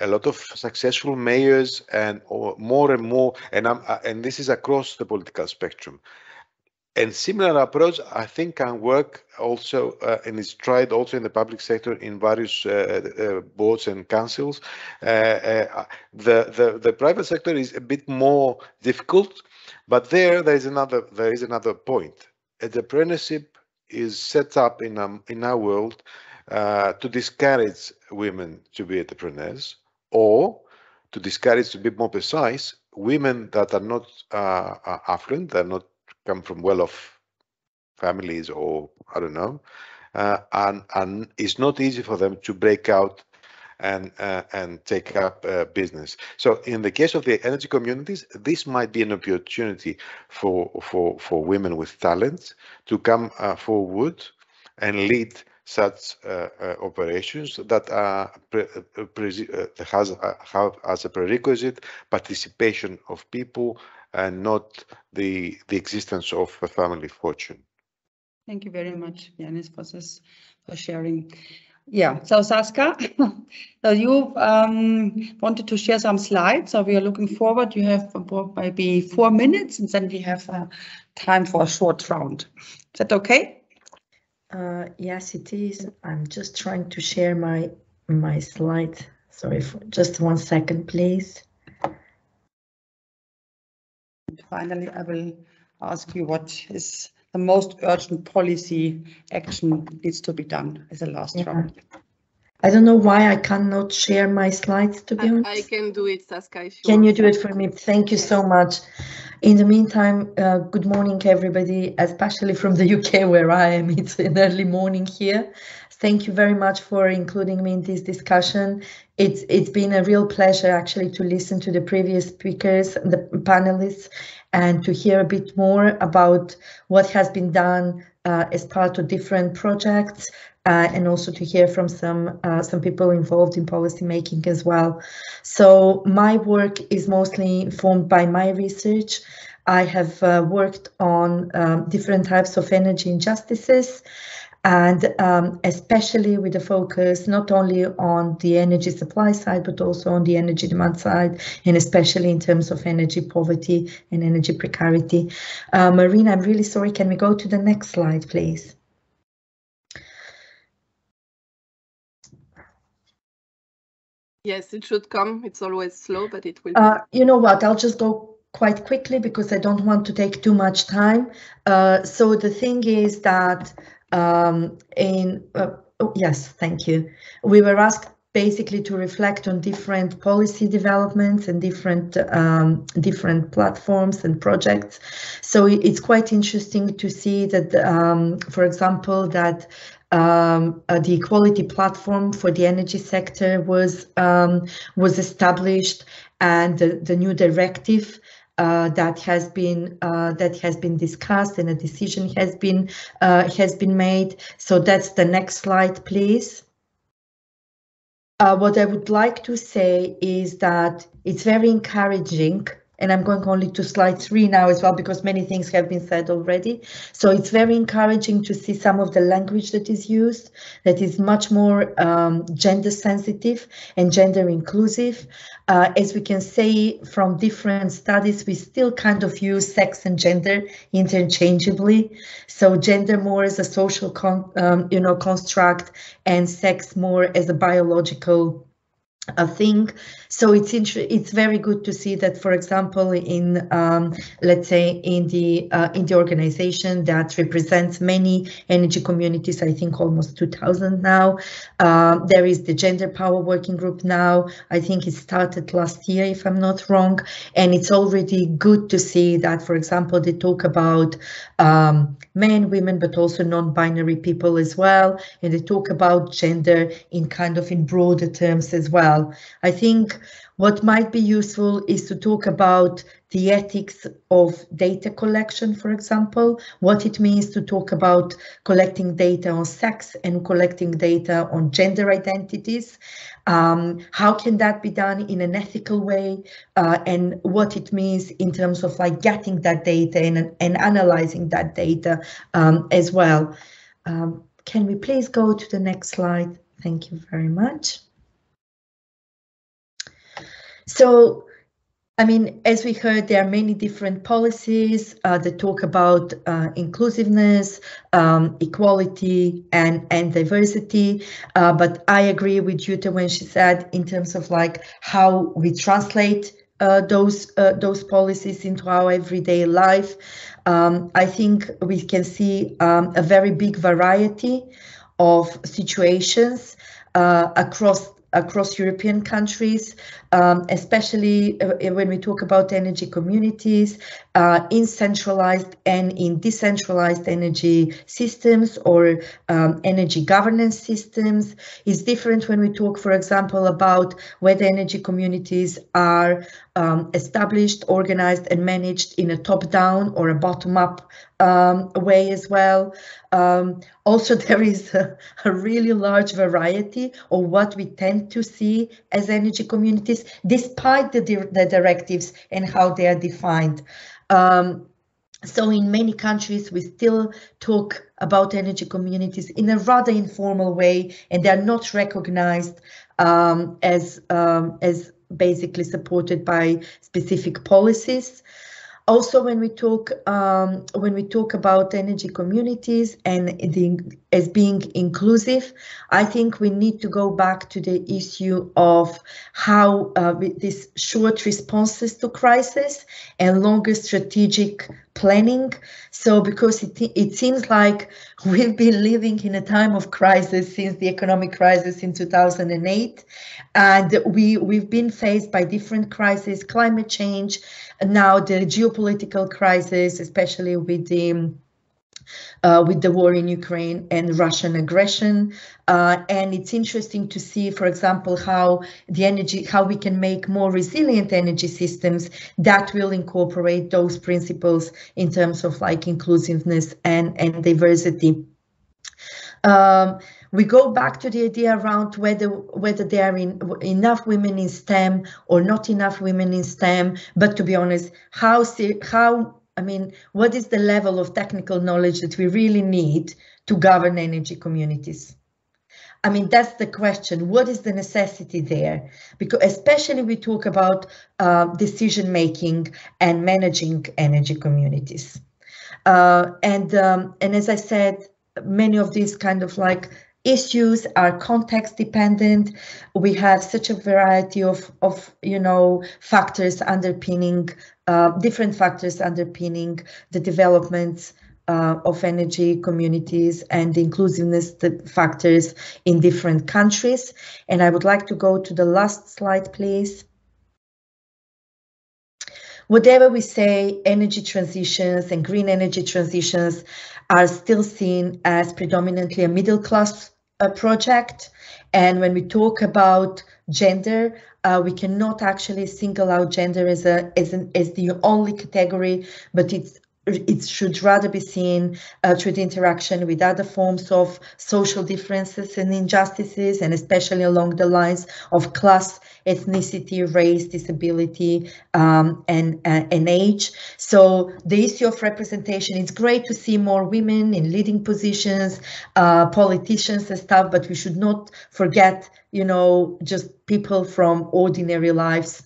lot of successful mayors, and more and more, and this is across the political spectrum. And similar approach, I think, can work also and is tried also in the public sector in various boards and councils. The private sector is a bit more difficult, but there is another point. Entrepreneurship is set up in our world to discourage women to be entrepreneurs, or to discourage, to be more precise, women that are not affluent, that are not come from well-off families, or I don't know, and it's not easy for them to break out and take up business. So in the case of the energy communities, this might be an opportunity for women with talent to come forward and lead such operations that have as a prerequisite participation of people and not the existence of a family fortune. Thank you very much, Yannis, for sharing. Yeah, so Saskia, so you wanted to share some slides, so we are looking forward. You have about maybe 4 minutes, and then we have time for a short round. Is that okay? Yes, it is. I'm just trying to share my slide. Sorry, for just 1 second, please. Finally, I will ask you what is the most urgent policy action needs to be done as a last round. I don't know why I cannot share my slides, to be honest. I can do it, Saskia. Can you do it for me? Thank you so much. In the meantime, good morning, everybody, especially from the UK where I am. It's an early morning here. Thank you very much for including me in this discussion. It's been a real pleasure actually to listen to the previous speakers, the panelists, and to hear a bit more about what has been done as part of different projects, and also to hear from some people involved in policy making as well. So my work is mostly informed by my research. I have worked on different types of energy injustices, and especially with a focus not only on the energy supply side, but also on the energy demand side, and especially in terms of energy poverty and energy precarity. Marina, I'm really sorry, can we go to the next slide, please? Yes, it should come. It's always slow, but it will. You know what, I'll just go quite quickly because I don't want to take too much time. So the thing is that yes, thank you. We were asked basically to reflect on different policy developments and different platforms and projects. So it's quite interesting to see that, for example, that the equality platform for the energy sector was established, and the new directive that has been discussed, and a decision has been made. So that's the next slide, please. What I would like to say is that it's very encouraging, and I'm going only to slide 3 now as well, because many things have been said already. So it's very encouraging to see some of the language that is used, that is much more gender sensitive and gender inclusive. As we can say from different studies, we still kind of use sex and gender interchangeably. So gender more as a social construct, and sex more as a biological thing. So it's very good to see that, for example, in let's say in the organization that represents many energy communities, I think almost 2,000 now. There is the Gender Power Working Group now. I think it started last year, if I'm not wrong, and it's already good to see that, for example, they talk about men, women, but also non-binary people as well, and they talk about gender in broader terms as well. I think what might be useful is to talk about the ethics of data collection, for example, what it means to talk about collecting data on sex and collecting data on gender identities. How can that be done in an ethical way, and what it means in terms of getting that data and analyzing that data as well. Can we please go to the next slide? Thank you very much. So, I mean, as we heard, there are many different policies that talk about inclusiveness, equality, and diversity. But I agree with Jutta when she said, in terms of how we translate those policies into our everyday life, I think we can see a very big variety of situations across European countries, especially when we talk about energy communities, in centralized and in decentralized energy systems or energy governance systems. It's different when we talk, for example, about whether energy communities are established, organized, and managed in a top-down or a bottom-up way as well. Also, there is a really large variety of what we tend to see as energy communities, despite the directives and how they are defined. So in many countries, we still talk about energy communities in a rather informal way, and they are not recognized as basically supported by specific policies. Also, when we talk about energy communities and as being inclusive, I think we need to go back to the issue of how with these short responses to crisis and longer strategic planning. So because it seems like we've been living in a time of crisis since the economic crisis in 2008, and we've been faced by different crises, climate change, and now the geopolitical crisis, especially with the war in Ukraine and Russian aggression. And it's interesting to see, for example, how we can make more resilient energy systems that will incorporate those principles in terms of like inclusiveness and diversity. We go back to the idea around whether there are enough women in STEM or not enough women in STEM. But to be honest, what is the level of technical knowledge that we really need to govern energy communities? I mean, that's the question. What is the necessity there? Because especially we talk about decision making and managing energy communities. And as I said, many of these kind of like issues are context dependent. We have such a variety of factors underpinning different factors underpinning the developments of energy communities and the inclusiveness factors in different countries. And I would like to go to the last slide, please. Whatever we say, energy transitions and green energy transitions are still seen as predominantly a middle class project. And when we talk about gender, we cannot actually single out gender as the only category, but it should rather be seen through the interaction with other forms of social differences and injustices, and especially along the lines of class, ethnicity, race, disability, and age. So the issue of representation, it's great to see more women in leading positions, politicians and stuff, but we should not forget, just people from ordinary lives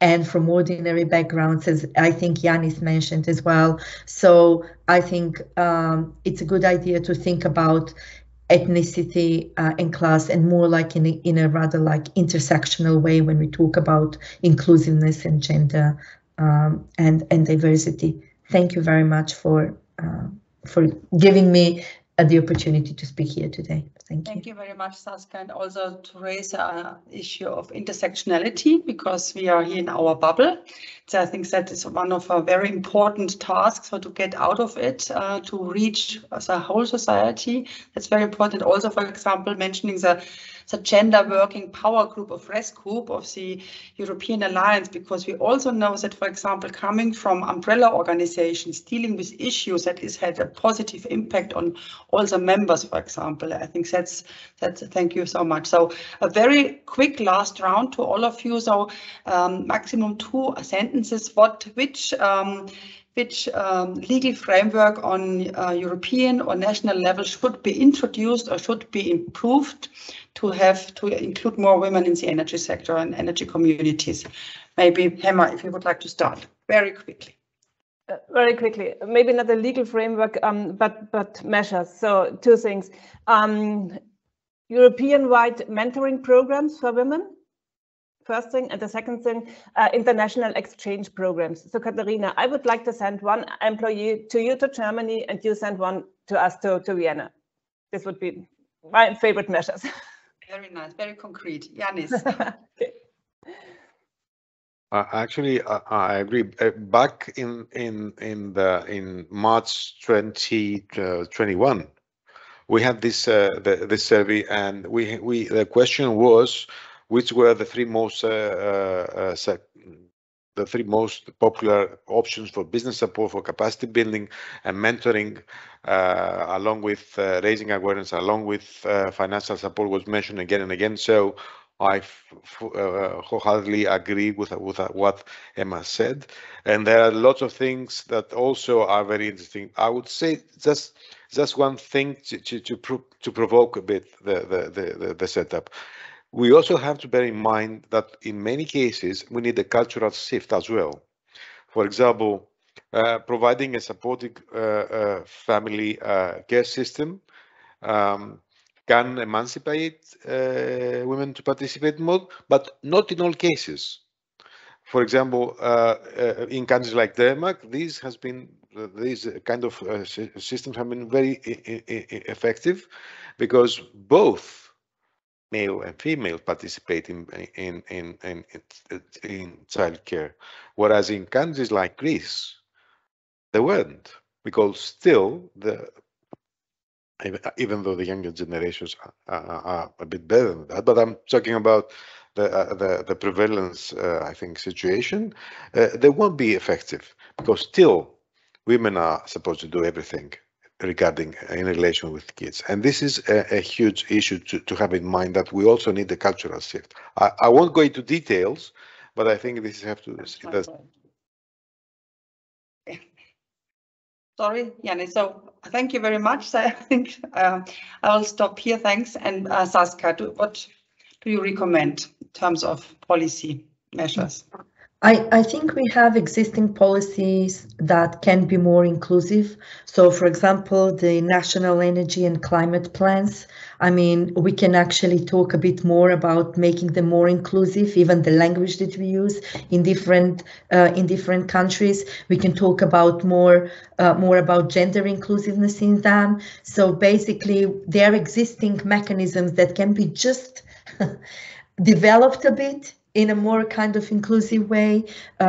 and from ordinary backgrounds, as I think Yanis mentioned as well. So I think it's a good idea to think about ethnicity and class, and more like in a rather like intersectional way when we talk about inclusiveness and gender and diversity. Thank you very much for giving me the opportunity to speak here today. Thank you. Thank you very much, Saskia, and also to raise an issue of intersectionality, because we are here in our bubble. So I think that is one of our very important tasks, so to get out of it, to reach as a whole society. That's very important. Also, for example, mentioning the gender working power group of RESCOOP of the European Alliance, because we also know that, for example, coming from umbrella organizations dealing with issues that has had a positive impact on all the members, for example. I think that's thank you so much. So a very quick last round to all of you. So maximum 2 sentences. Which legal framework on European or national level should be introduced or should be improved to include more women in the energy sector and energy communities? Maybe Hema, if you would like to start very quickly. Very quickly, maybe not a legal framework, but measures. So 2 things: European-wide mentoring programs for women. First thing, and the second thing, international exchange programs. So Katharina, I would like to send one employee to you to Germany, and you send one to us to Vienna. This would be my favorite measures. Very nice, very concrete. Yanis. Okay. Actually, I agree. Back in March 2021, we had this this survey, and the question was, which were the three most popular options for business support, for capacity building and mentoring, along with raising awareness, along with financial support, was mentioned again and again. So I wholeheartedly agree with what Emma said, and there are lots of things that also are very interesting. I would say just one thing to provoke a bit the setup. We also have to bear in mind that in many cases we need a cultural shift as well. For example, providing a supportive family care system can emancipate women to participate more, but not in all cases. For example, in countries like Denmark, these kind of systems have been very effective because both male and female participate in childcare, whereas in countries like Greece, they weren't, because still even though the younger generations are a bit better than that, but I'm talking about the prevalence, I think, situation, they won't be effective because still women are supposed to do everything regarding in relation with kids. And this is a huge issue to have in mind, that we also need the cultural shift. I won't go into details, but I think this have to see that. Sorry, Yannis. So thank you very much. So I think I will stop here. Thanks. And Saskia, what do you recommend in terms of policy measures? I think we have existing policies that can be more inclusive. So, for example, the national energy and climate plans. I mean, we can actually talk a bit more about making them more inclusive, even the language that we use in different countries. We can talk about more about gender inclusiveness in them. So basically, there are existing mechanisms that can be just developed a bit in a more kind of inclusive way.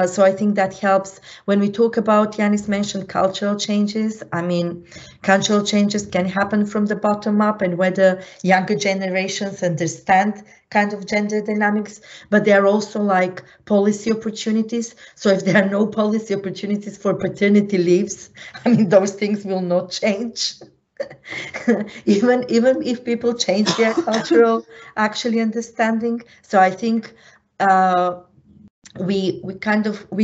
So I think that helps. When we talk about, Yannis mentioned cultural changes. I mean, cultural changes can happen from the bottom up, and whether younger generations understand kind of gender dynamics, but there are also like policy opportunities. So if there are no policy opportunities for paternity leaves, I mean, those things will not change. even if people change their cultural actually understanding. So I think we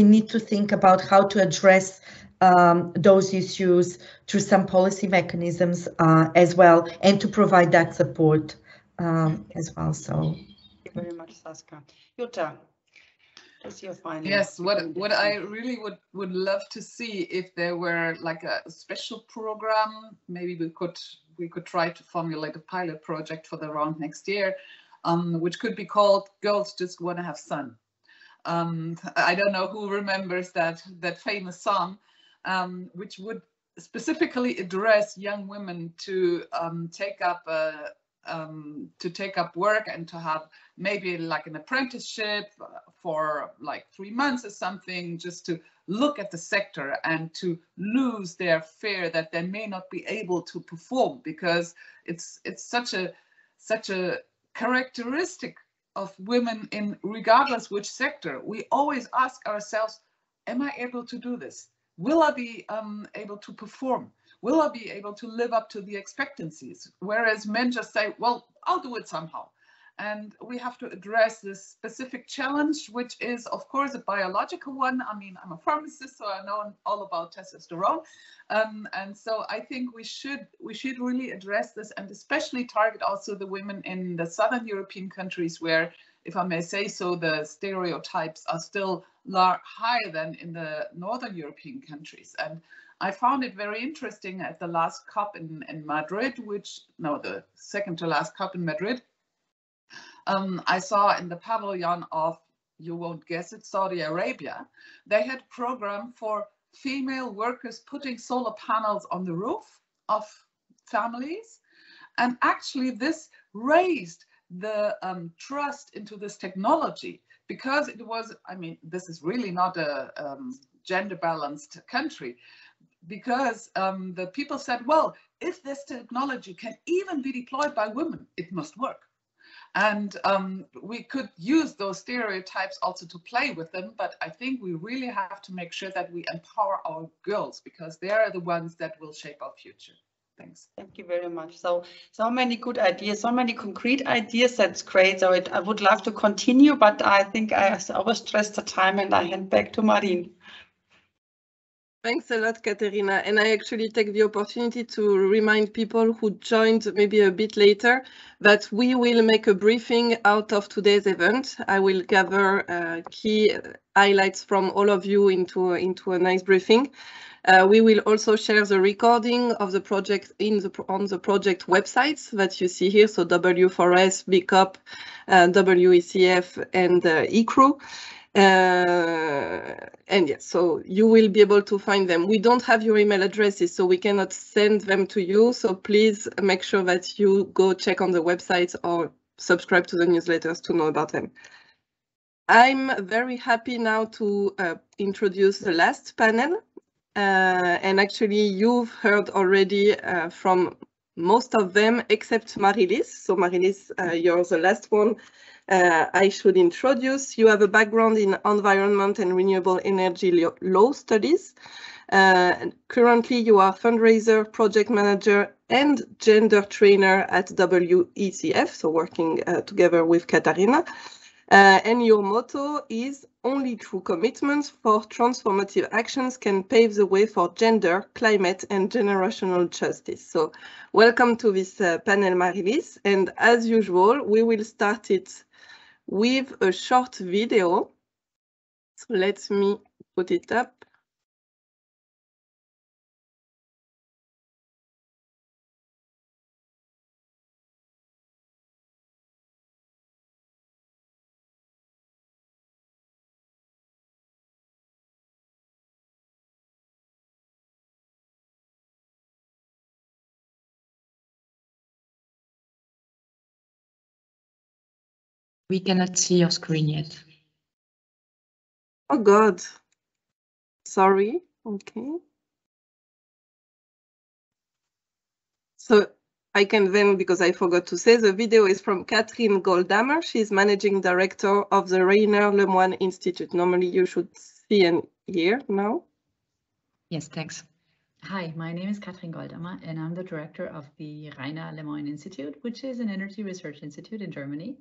need to think about how to address those issues through some policy mechanisms as well, and to provide that support as well. So thank you very much, Saskia. Jutta, what's your final? Yes, what I really would love to see, if there were like a special program, maybe we could try to formulate a pilot project for the round next year, which could be called Girls Just Want to Have Sun. I don't know who remembers that famous song, which would specifically address young women to take up work and to have maybe like an apprenticeship for like 3 months or something, just to look at the sector and to lose their fear that they may not be able to perform, because it's such a characteristic of women in regardless which sector. We always ask ourselves, am I able to do this? Will I be able to perform? Will I be able to live up to the expectancies? Whereas men just say, well, I'll do it somehow. And we have to address this specific challenge, which is, of course, a biological one. I mean, I'm a pharmacist, so I know all about testosterone. And so I think we should really address this, and especially target also the women in the Southern European countries, where, if I may say so, the stereotypes are still higher than in the Northern European countries. And I found it very interesting at the last COP in Madrid, the second to last COP in Madrid. I saw in the pavilion of, you won't guess it, Saudi Arabia, they had a program for female workers putting solar panels on the roof of families. And actually this raised the trust into this technology, because it was, I mean, this is really not a gender balanced country, because the people said, well, if this technology can even be deployed by women, it must work. And we could use those stereotypes also to play with them, but I think we really have to make sure that we empower our girls, because they are the ones that will shape our future. Thanks. Thank you very much. So many good ideas, so many concrete ideas. That's great. So I would love to continue, but I think I overstressed the time, and I hand back to Marine. Thanks a lot, Katerina. And I actually take the opportunity to remind people who joined maybe a bit later that we will make a briefing out of today's event. I will gather key highlights from all of you into a nice briefing. We will also share the recording of the project on the project websites that you see here. So W4S, BECoop, WECF, and eCREW. And yes, so you will be able to find them. We don't have your email addresses, so we cannot send them to you. So please make sure that you go check on the websites or subscribe to the newsletters to know about them. I'm very happy now to introduce the last panel. And actually, you've heard already from most of them, except Marie-Lise. So Marie-Lise, you're the last one I should introduce. You have a background in environment and renewable energy law studies. Currently, you are fundraiser, project manager, and gender trainer at WECF, so working together with Katarina. And your motto is only through commitments for transformative actions can pave the way for gender, climate, and generational justice. So welcome to this panel, Marie-Lise. And as usual, we will start it with a short video. So let me put it up. We cannot see your screen yet. Oh God, sorry, okay. So I can then, because I forgot to say, the video is from Catherine Goldhammer. She's managing director of the Rainer Lemoine Institute. Normally you should see and hear now. Yes, thanks. Hi, my name is Catherine Goldhammer, and I'm the director of the Rainer Lemoine Institute, which is an energy research institute in Germany.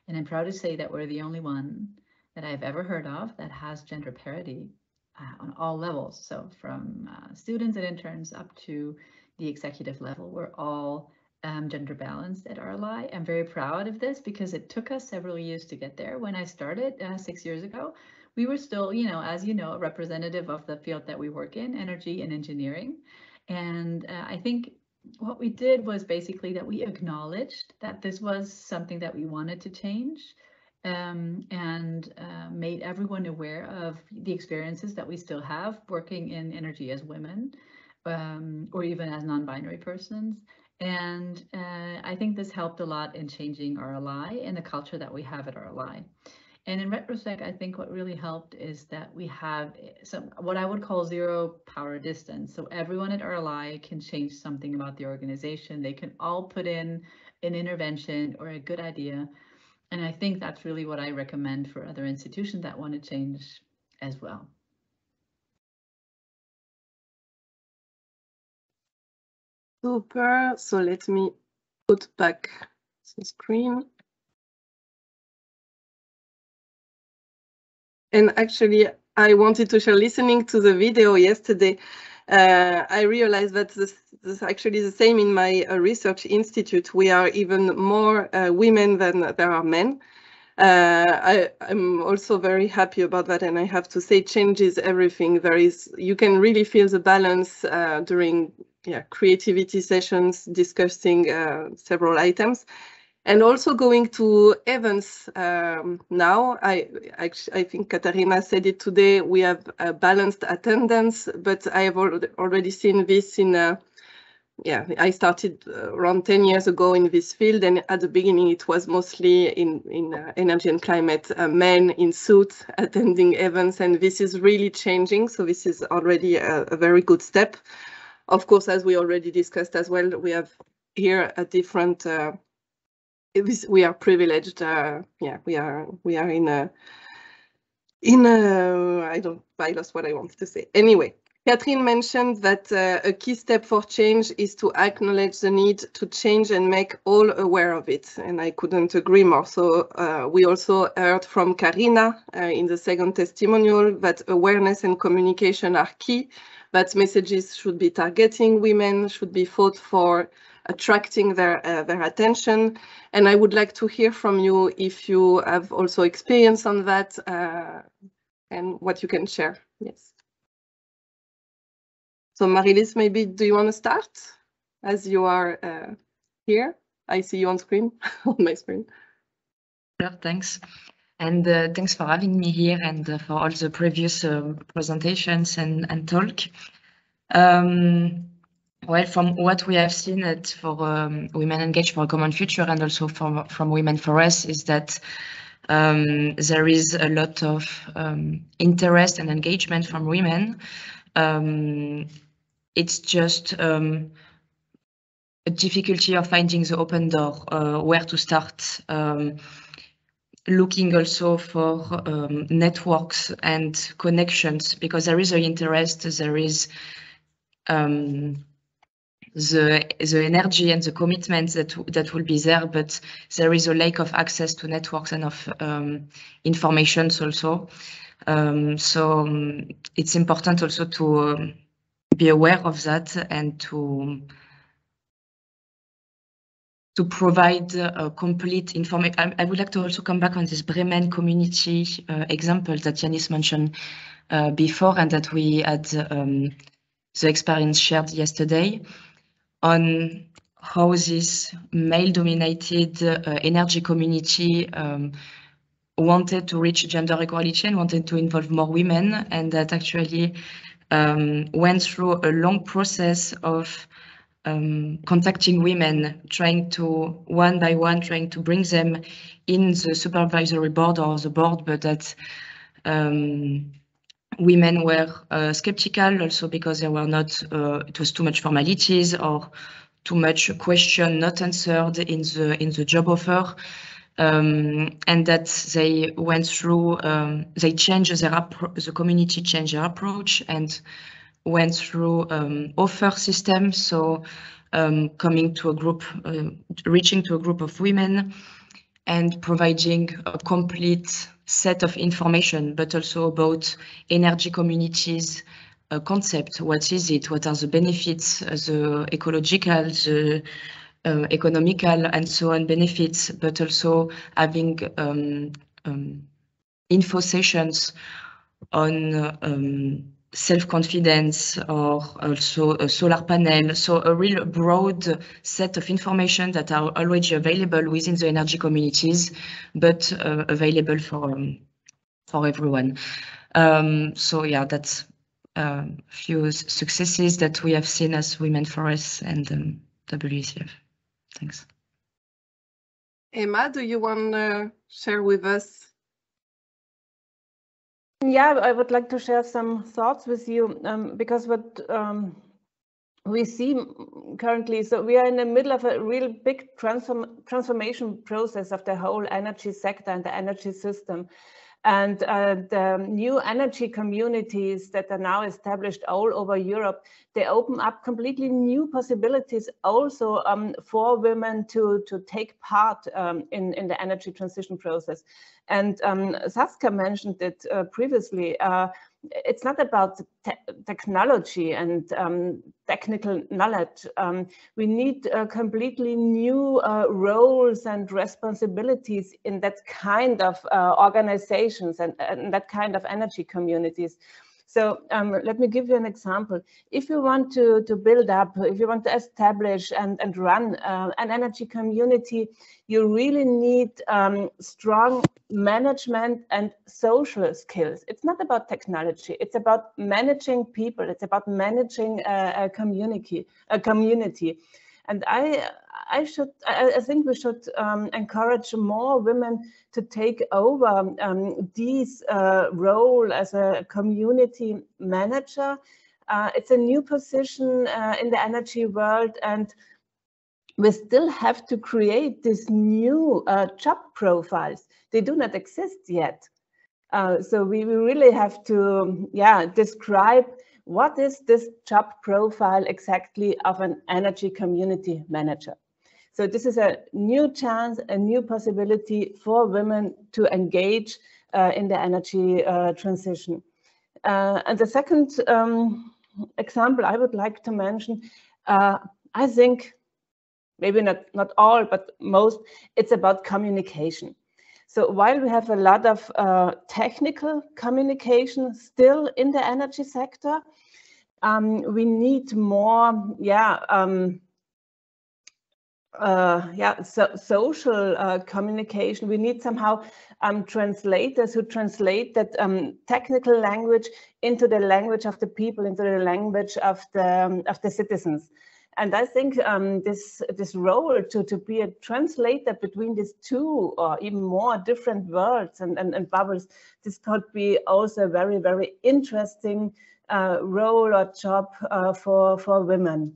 And I'm proud to say that we're the only one that I've ever heard of that has gender parity on all levels. So from students and interns up to the executive level, we're all gender balanced at RLI. I'm very proud of this because it took us several years to get there. When I started 6 years ago, we were still, as you know, a representative of the field that we work in, energy and engineering. And I think what we did was basically that we acknowledged that this was something that we wanted to change, and made everyone aware of the experiences that we still have working in energy as women, or even as non-binary persons. And I think this helped a lot in changing RLI and the culture that we have at RLI. And in retrospect, I think what really helped is that we have some, what I would call zero power distance. So everyone at RLI can change something about the organization. They can all put in an intervention or a good idea. And I think that's really what I recommend for other institutions that want to change as well. Super. So let me put back the screen. And actually, I wanted to share, listening to the video yesterday, I realized that this is actually the same in my research institute. We are even more women than there are men. I'm also very happy about that, and I have to say, changes everything. You can really feel the balance during creativity sessions, discussing several items. And also going to events now, I think Katarina said it today, we have a balanced attendance, but I have already seen this in, I started around 10 years ago in this field, and at the beginning it was mostly in energy and climate, men in suits attending events, and this is really changing, so this is already a very good step. Of course, as we already discussed as well, we have here a different we are privileged. We are in a I lost what I wanted to say. Anyway, Catherine mentioned that a key step for change is to acknowledge the need to change and make all aware of it. And I couldn't agree more. So we also heard from Karina in the second testimonial that awareness and communication are key, that messages should be targeting women, should be thought for attracting their attention. And I would like to hear from you if you have also experience on that and what you can share. Yes. So Marie-Lise, maybe do you want to start as you are here? I see you on screen, on my screen. Sure, thanks. And thanks for having me here and for all the previous presentations and talk. Well, from what we have seen for Women Engaged for a Common Future and also from Women for RES is that there is a lot of interest and engagement from women. It's just a difficulty of finding the open door, where to start. Looking also for networks and connections, because there is an interest, there is the energy and the commitment that will be there, but there is a lack of access to networks and of information also. So it's important also to be aware of that and to provide a complete information. I would like to also come back on this Bremen community example that Yanis mentioned before, and that we had the experience shared yesterday on how this male-dominated energy community wanted to reach gender equality and wanted to involve more women, and that actually went through a long process of contacting women, trying to one by one, trying to bring them in the supervisory board or the board, but that women were skeptical also because there were not, it was too much formalities or too much question not answered in the job offer. And that they went through, they changed the community changed their approach and went through offer systems. So coming to a group, reaching to a group of women and providing a complete set of information, but also about energy communities concept. What is it? What are the benefits, the ecological, the economical and so on benefits, but also having info sessions on self-confidence or also a solar panel. So a real broad set of information that are already available within the energy communities, but available for everyone. So yeah, that's a few successes that we have seen as Women for RES and WECF. Thanks. Emma, do you want to share with us? Yeah, I would like to share some thoughts with you because what we see currently, so we are in the middle of a real big transformation process of the whole energy sector and the energy system. And the new energy communities that are now established all over Europe, they open up completely new possibilities also for women to take part in the energy transition process. And Saskia mentioned it previously. It's not about technology and technical knowledge. We need completely new roles and responsibilities in that kind of organizations and that kind of energy communities. So let me give you an example. If you want to build up, if you want to establish and run an energy community, you really need strong management and social skills. It's not about technology. It's about managing people. It's about managing a community. And I think we should encourage more women to take over this role as a community manager. It's a new position in the energy world, and we still have to create these new job profiles. They do not exist yet. So we really have to, describe what is this job profile exactly of an energy community manager? So this is a new chance, a new possibility for women to engage in the energy transition. And the second example I would like to mention, I think maybe not all, but most, it's about communication. So while we have a lot of technical communication still in the energy sector, we need more, social communication. We need somehow translators who translate that technical language into the language of the people, into the language of the citizens. And I think this role to be a translator between these two or even more different worlds and bubbles, this could be also a very, very interesting role or job for women.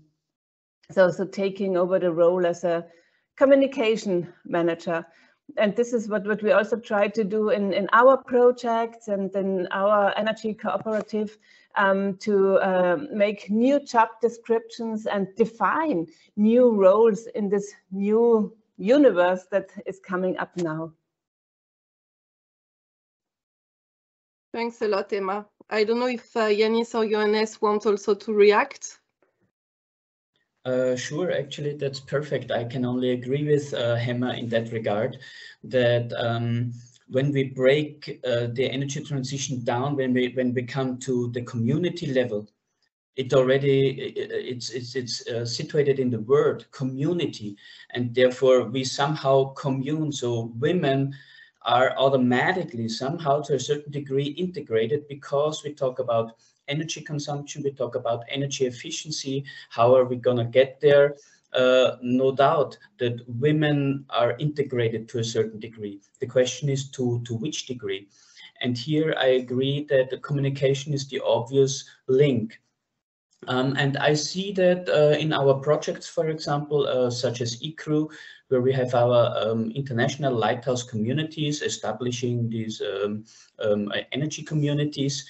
So taking over the role as a communication manager. And this is what we also try to do in our projects and in our energy cooperative, to make new job descriptions and define new roles in this new universe that is coming up now. Thanks a lot, Emma. I don't know if Yanis or Johannes want also to react. Sure, actually, that's perfect. I can only agree with Hema in that regard, that when we break the energy transition down, when we come to the community level, it's situated in the word community, and therefore we somehow commune. So women are automatically somehow to a certain degree integrated, because we talk about energy consumption, we talk about energy efficiency. How are we going to get there? No doubt that women are integrated to a certain degree. The question is to which degree? And here I agree that the communication is the obvious link. And I see that in our projects, for example, such as eCREW, where we have our international lighthouse communities establishing these energy communities,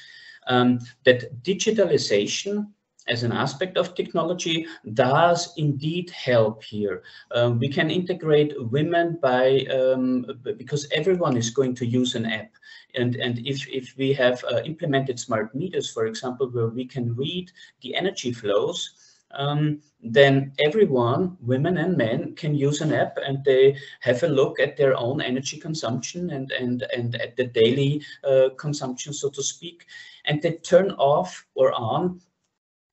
that digitalization as an aspect of technology does indeed help here. We can integrate women by because everyone is going to use an app. And if we have implemented smart meters, for example, where we can read the energy flows, then everyone, women and men, can use an app, and they have a look at their own energy consumption and at the daily consumption, so to speak, and they turn off or on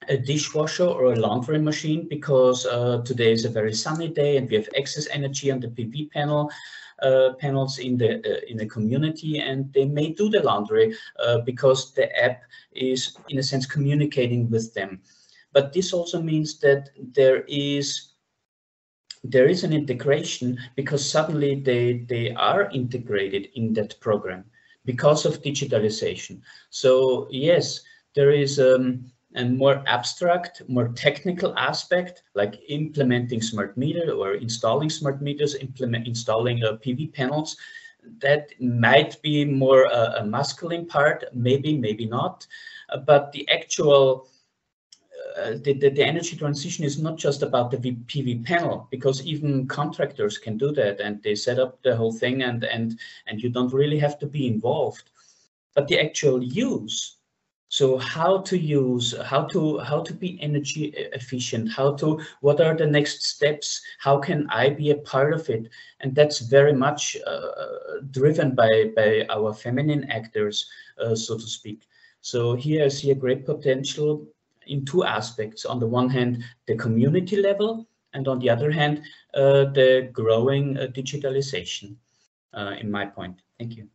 a dishwasher or a laundry machine because today is a very sunny day and we have excess energy on the PV panels in the community, and they may do the laundry because the app is in a sense communicating with them. But this also means that there is an integration, because suddenly they are integrated in that program because of digitalization. So yes, there is a more abstract, more technical aspect, like implementing smart meter or installing smart meters, installing PV panels. That might be more a masculine part, maybe not, but the actual the energy transition is not just about the PV panel, because even contractors can do that, and they set up the whole thing, and you don't really have to be involved. But the actual use, so how to use, how to be energy efficient, what are the next steps, how can I be a part of it? And that's very much driven by our feminine actors, so to speak. So here I see a great potential in two aspects. On the one hand, the community level, and on the other hand, the growing digitalization, in my point. Thank you.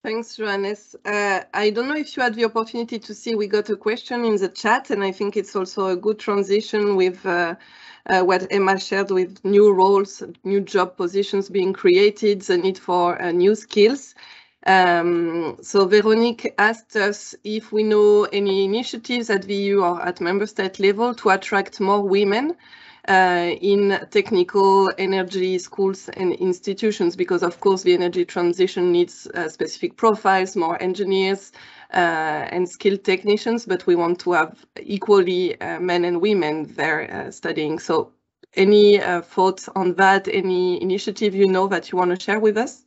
Thanks, Johannes. I don't know if you had the opportunity to see, we got a question in the chat, and I think it's also a good transition with what Emma shared with new roles, new job positions being created, the need for new skills. So Veronique asked us if we know any initiatives at the EU or at member state level to attract more women in technical energy schools and institutions, because of course the energy transition needs specific profiles, more engineers and skilled technicians, but we want to have equally men and women there studying. So any thoughts on that, any initiative you know that you want to share with us?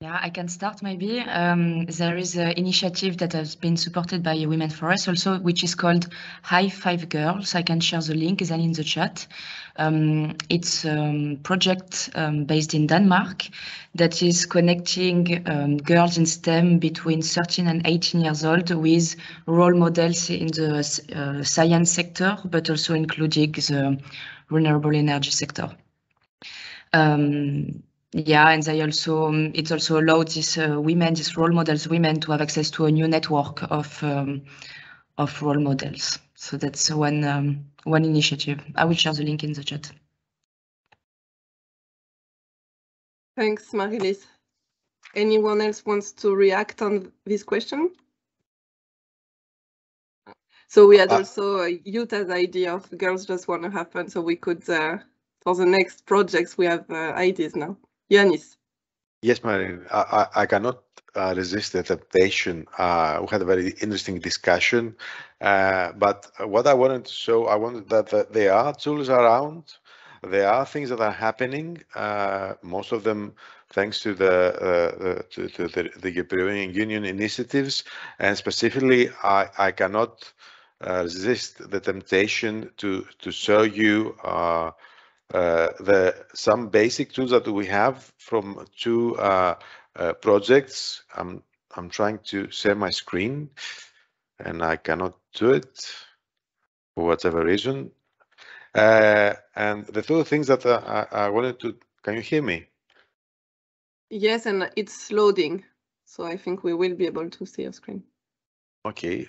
Yeah, I can start maybe. There is an initiative that has been supported by Women for Us also, which is called High Five Girls. I can share the link then in the chat. It's a project based in Denmark that is connecting girls in STEM between 13 and 18 years old with role models in the science sector, but also including the renewable energy sector. Yeah, and they also it also allowed these women, these role models, women, to have access to a new network of role models. So that's one initiative. I will share the link in the chat. Thanks, Marie-Lise. Anyone else wants to react on this question? So we had also a Utah's idea of girls just want to have fun, so we could for the next projects we have ideas now. Yanis. Yes, Marie, I cannot resist the temptation. We had a very interesting discussion, but what I wanted to show, I wanted that there are tools around, there are things that are happening, most of them thanks to the European Union initiatives, and specifically, I cannot resist the temptation to show you some basic tools that we have from two projects. I'm trying to share my screen and I cannot do it for whatever reason. And the two things that I wanted to, can you hear me? Yes, and it's loading, so I think we will be able to see your screen. Okay,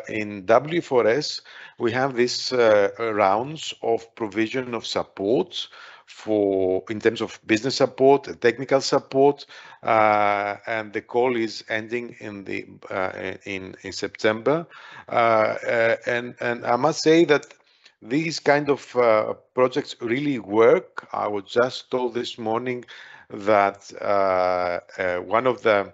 in W4S, we have these rounds of provision of support for in terms of business support, technical support, and the call is ending in the in September. And I must say that these kind of projects really work. I was just told this morning that one of the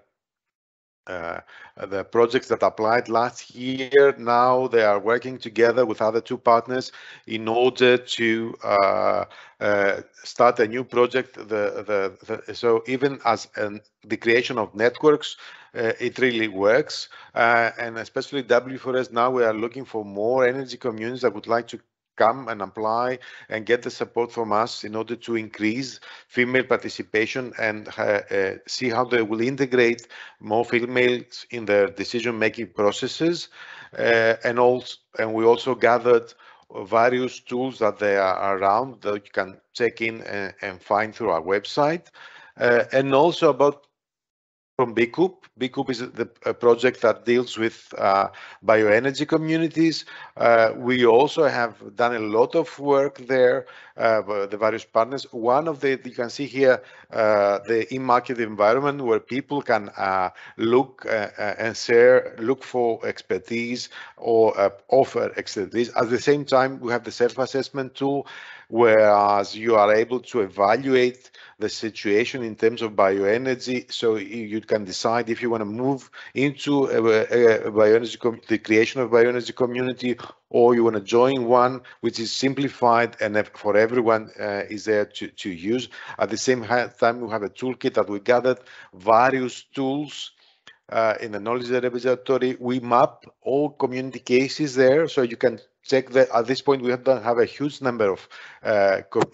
projects that applied last year, now they are working together with other two partners in order to start a new project. So even as the creation of networks, it really works. And especially W4S, now we are looking for more energy communities that would like to come and apply and get the support from us in order to increase female participation and see how they will integrate more females in their decision-making processes. And we also gathered various tools that they are around that you can check in and find through our website. And also about from BECoop. BECoop is a project that deals with bioenergy communities. We also have done a lot of work there, the various partners. One of the, you can see here, the in-market environment where people can look and share, look for expertise or offer expertise. At the same time, we have the self-assessment tool, whereas you are able to evaluate the situation in terms of bioenergy, so you can decide if you want to move into the creation of bioenergy community, or you want to join one which is simplified and for everyone is there to use. At the same time, we have a toolkit that we gathered various tools in the knowledge repository. We map all community cases there, so you can check that. At this point, we don't have a huge number of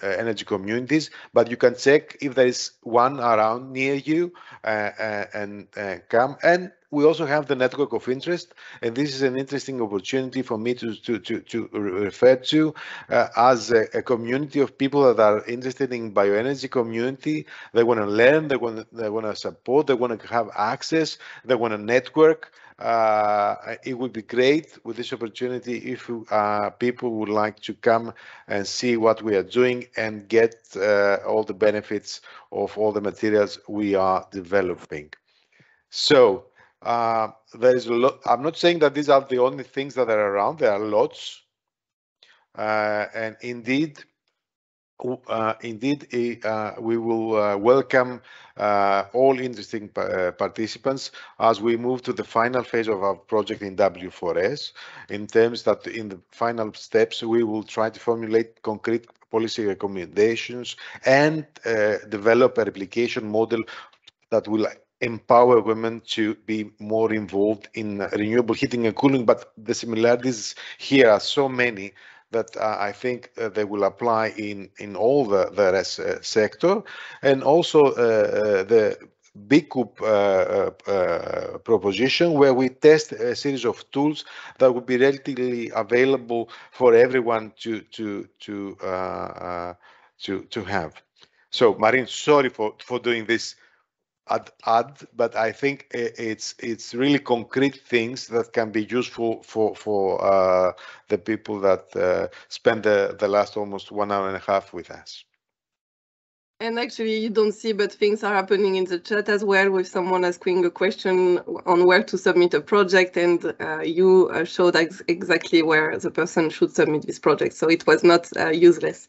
energy communities, but you can check if there is one around near you and come. And we also have the network of interest, and this is an interesting opportunity for me to refer to as a community of people that are interested in bioenergy community. They want to learn, they want to support, they want to have access, they want to network. It would be great with this opportunity if people would like to come and see what we are doing and get all the benefits of all the materials we are developing. So there is a lot. I'm not saying that these are the only things that are around. There are lots. and indeed, we will welcome all interesting participants as we move to the final phase of our project in W4S, in terms that in the final steps we will try to formulate concrete policy recommendations and develop a replication model that will empower women to be more involved in renewable heating and cooling. But the similarities here are so many that I think they will apply in all the RES sector, and also the BECoop proposition, where we test a series of tools that will be relatively available for everyone to have. So, Marin, sorry for doing this but I think it's really concrete things that can be useful for the people that spend the last almost 1 hour and a half with us. And actually, you don't see, but things are happening in the chat as well, with someone asking a question on where to submit a project, and you showed exactly where the person should submit this project. So it was not useless.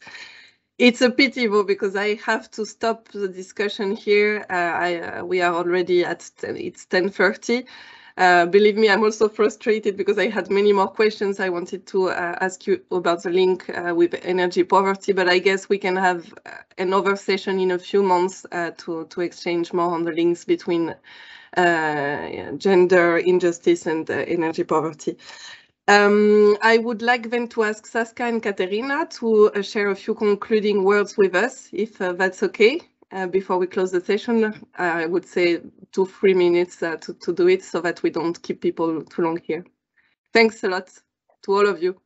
It's a pity, though, because I have to stop the discussion here. We are already at it's 10:30. Believe me, I'm also frustrated because I had many more questions. I wanted to ask you about the link with energy poverty, but I guess we can have another session in a few months to exchange more on the links between gender injustice and energy poverty. I would like then to ask Saskia and Katerina to share a few concluding words with us, if that's okay, before we close the session. I would say 2-3 minutes to do it, so that we don't keep people too long here. Thanks a lot to all of you.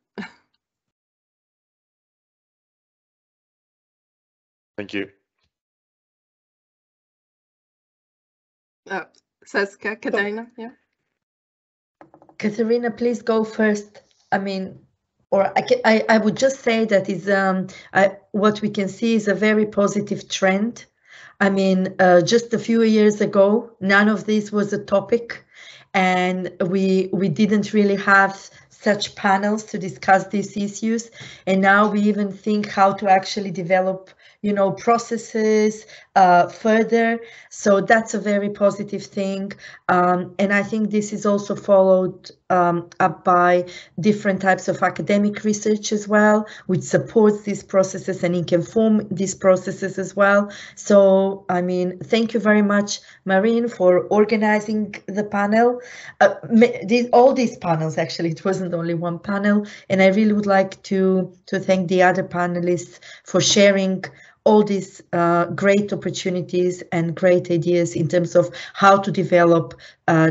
Thank you. Saskia, Katerina, yeah. Katerina, please go first. I mean, or I would just say that is what we can see is a very positive trend. I mean, just a few years ago, none of this was a topic, and we didn't really have such panels to discuss these issues. And now we even think how to actually develop, you know, processes further. So that's a very positive thing. And I think this is also followed up by different types of academic research as well, which supports these processes and it can form these processes as well. So, I mean, thank you very much, Marin, for organizing the panel. All these panels, actually, it wasn't only one panel. And I really would like to thank the other panelists for sharing all these great opportunities and great ideas in terms of how to develop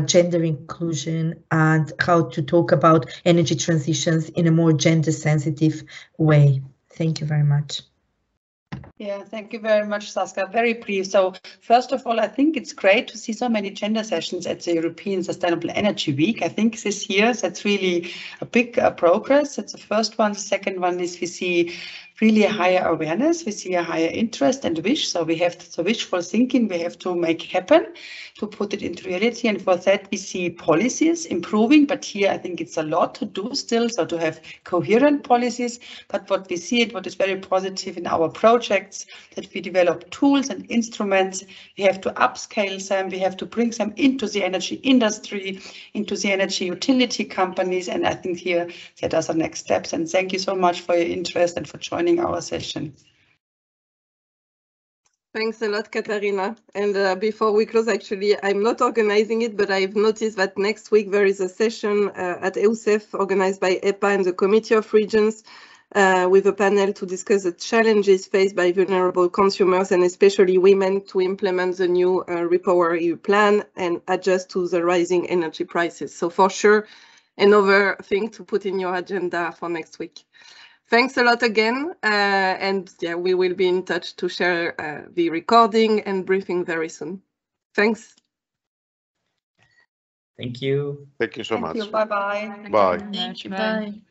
gender inclusion and how to talk about energy transitions in a more gender sensitive way. Thank you very much. Yeah, thank you very much, Saskia. Very brief. So first of all, I think it's great to see so many gender sessions at the European Sustainable Energy Week. I think this year that's really a big progress. That's the first one. The second one is we see really a higher awareness, we see a higher interest and wish. So we have the wishful thinking we have to make happen, to put it into reality. And for that, we see policies improving. But here, I think it's a lot to do still, so to have coherent policies. But what we see and what is very positive in our projects, that we develop tools and instruments. We have to upscale them. We have to bring them into the energy industry, into the energy utility companies. And I think here, that are the next steps. And thank you so much for your interest and for joining our session. Thanks a lot, Katarina. And before we close, actually, I'm not organizing it, but I've noticed that next week there is a session at EUCEF organized by EPA and the Committee of Regions with a panel to discuss the challenges faced by vulnerable consumers and especially women to implement the new REPowerEU plan and adjust to the rising energy prices. So for sure, another thing to put in your agenda for next week. Thanks a lot again, and yeah, we will be in touch to share the recording and briefing very soon. Thanks. Thank you. Thank you so much. Thank you. Bye-bye. Bye. Thank you. Bye.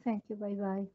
Thank you. Bye-bye.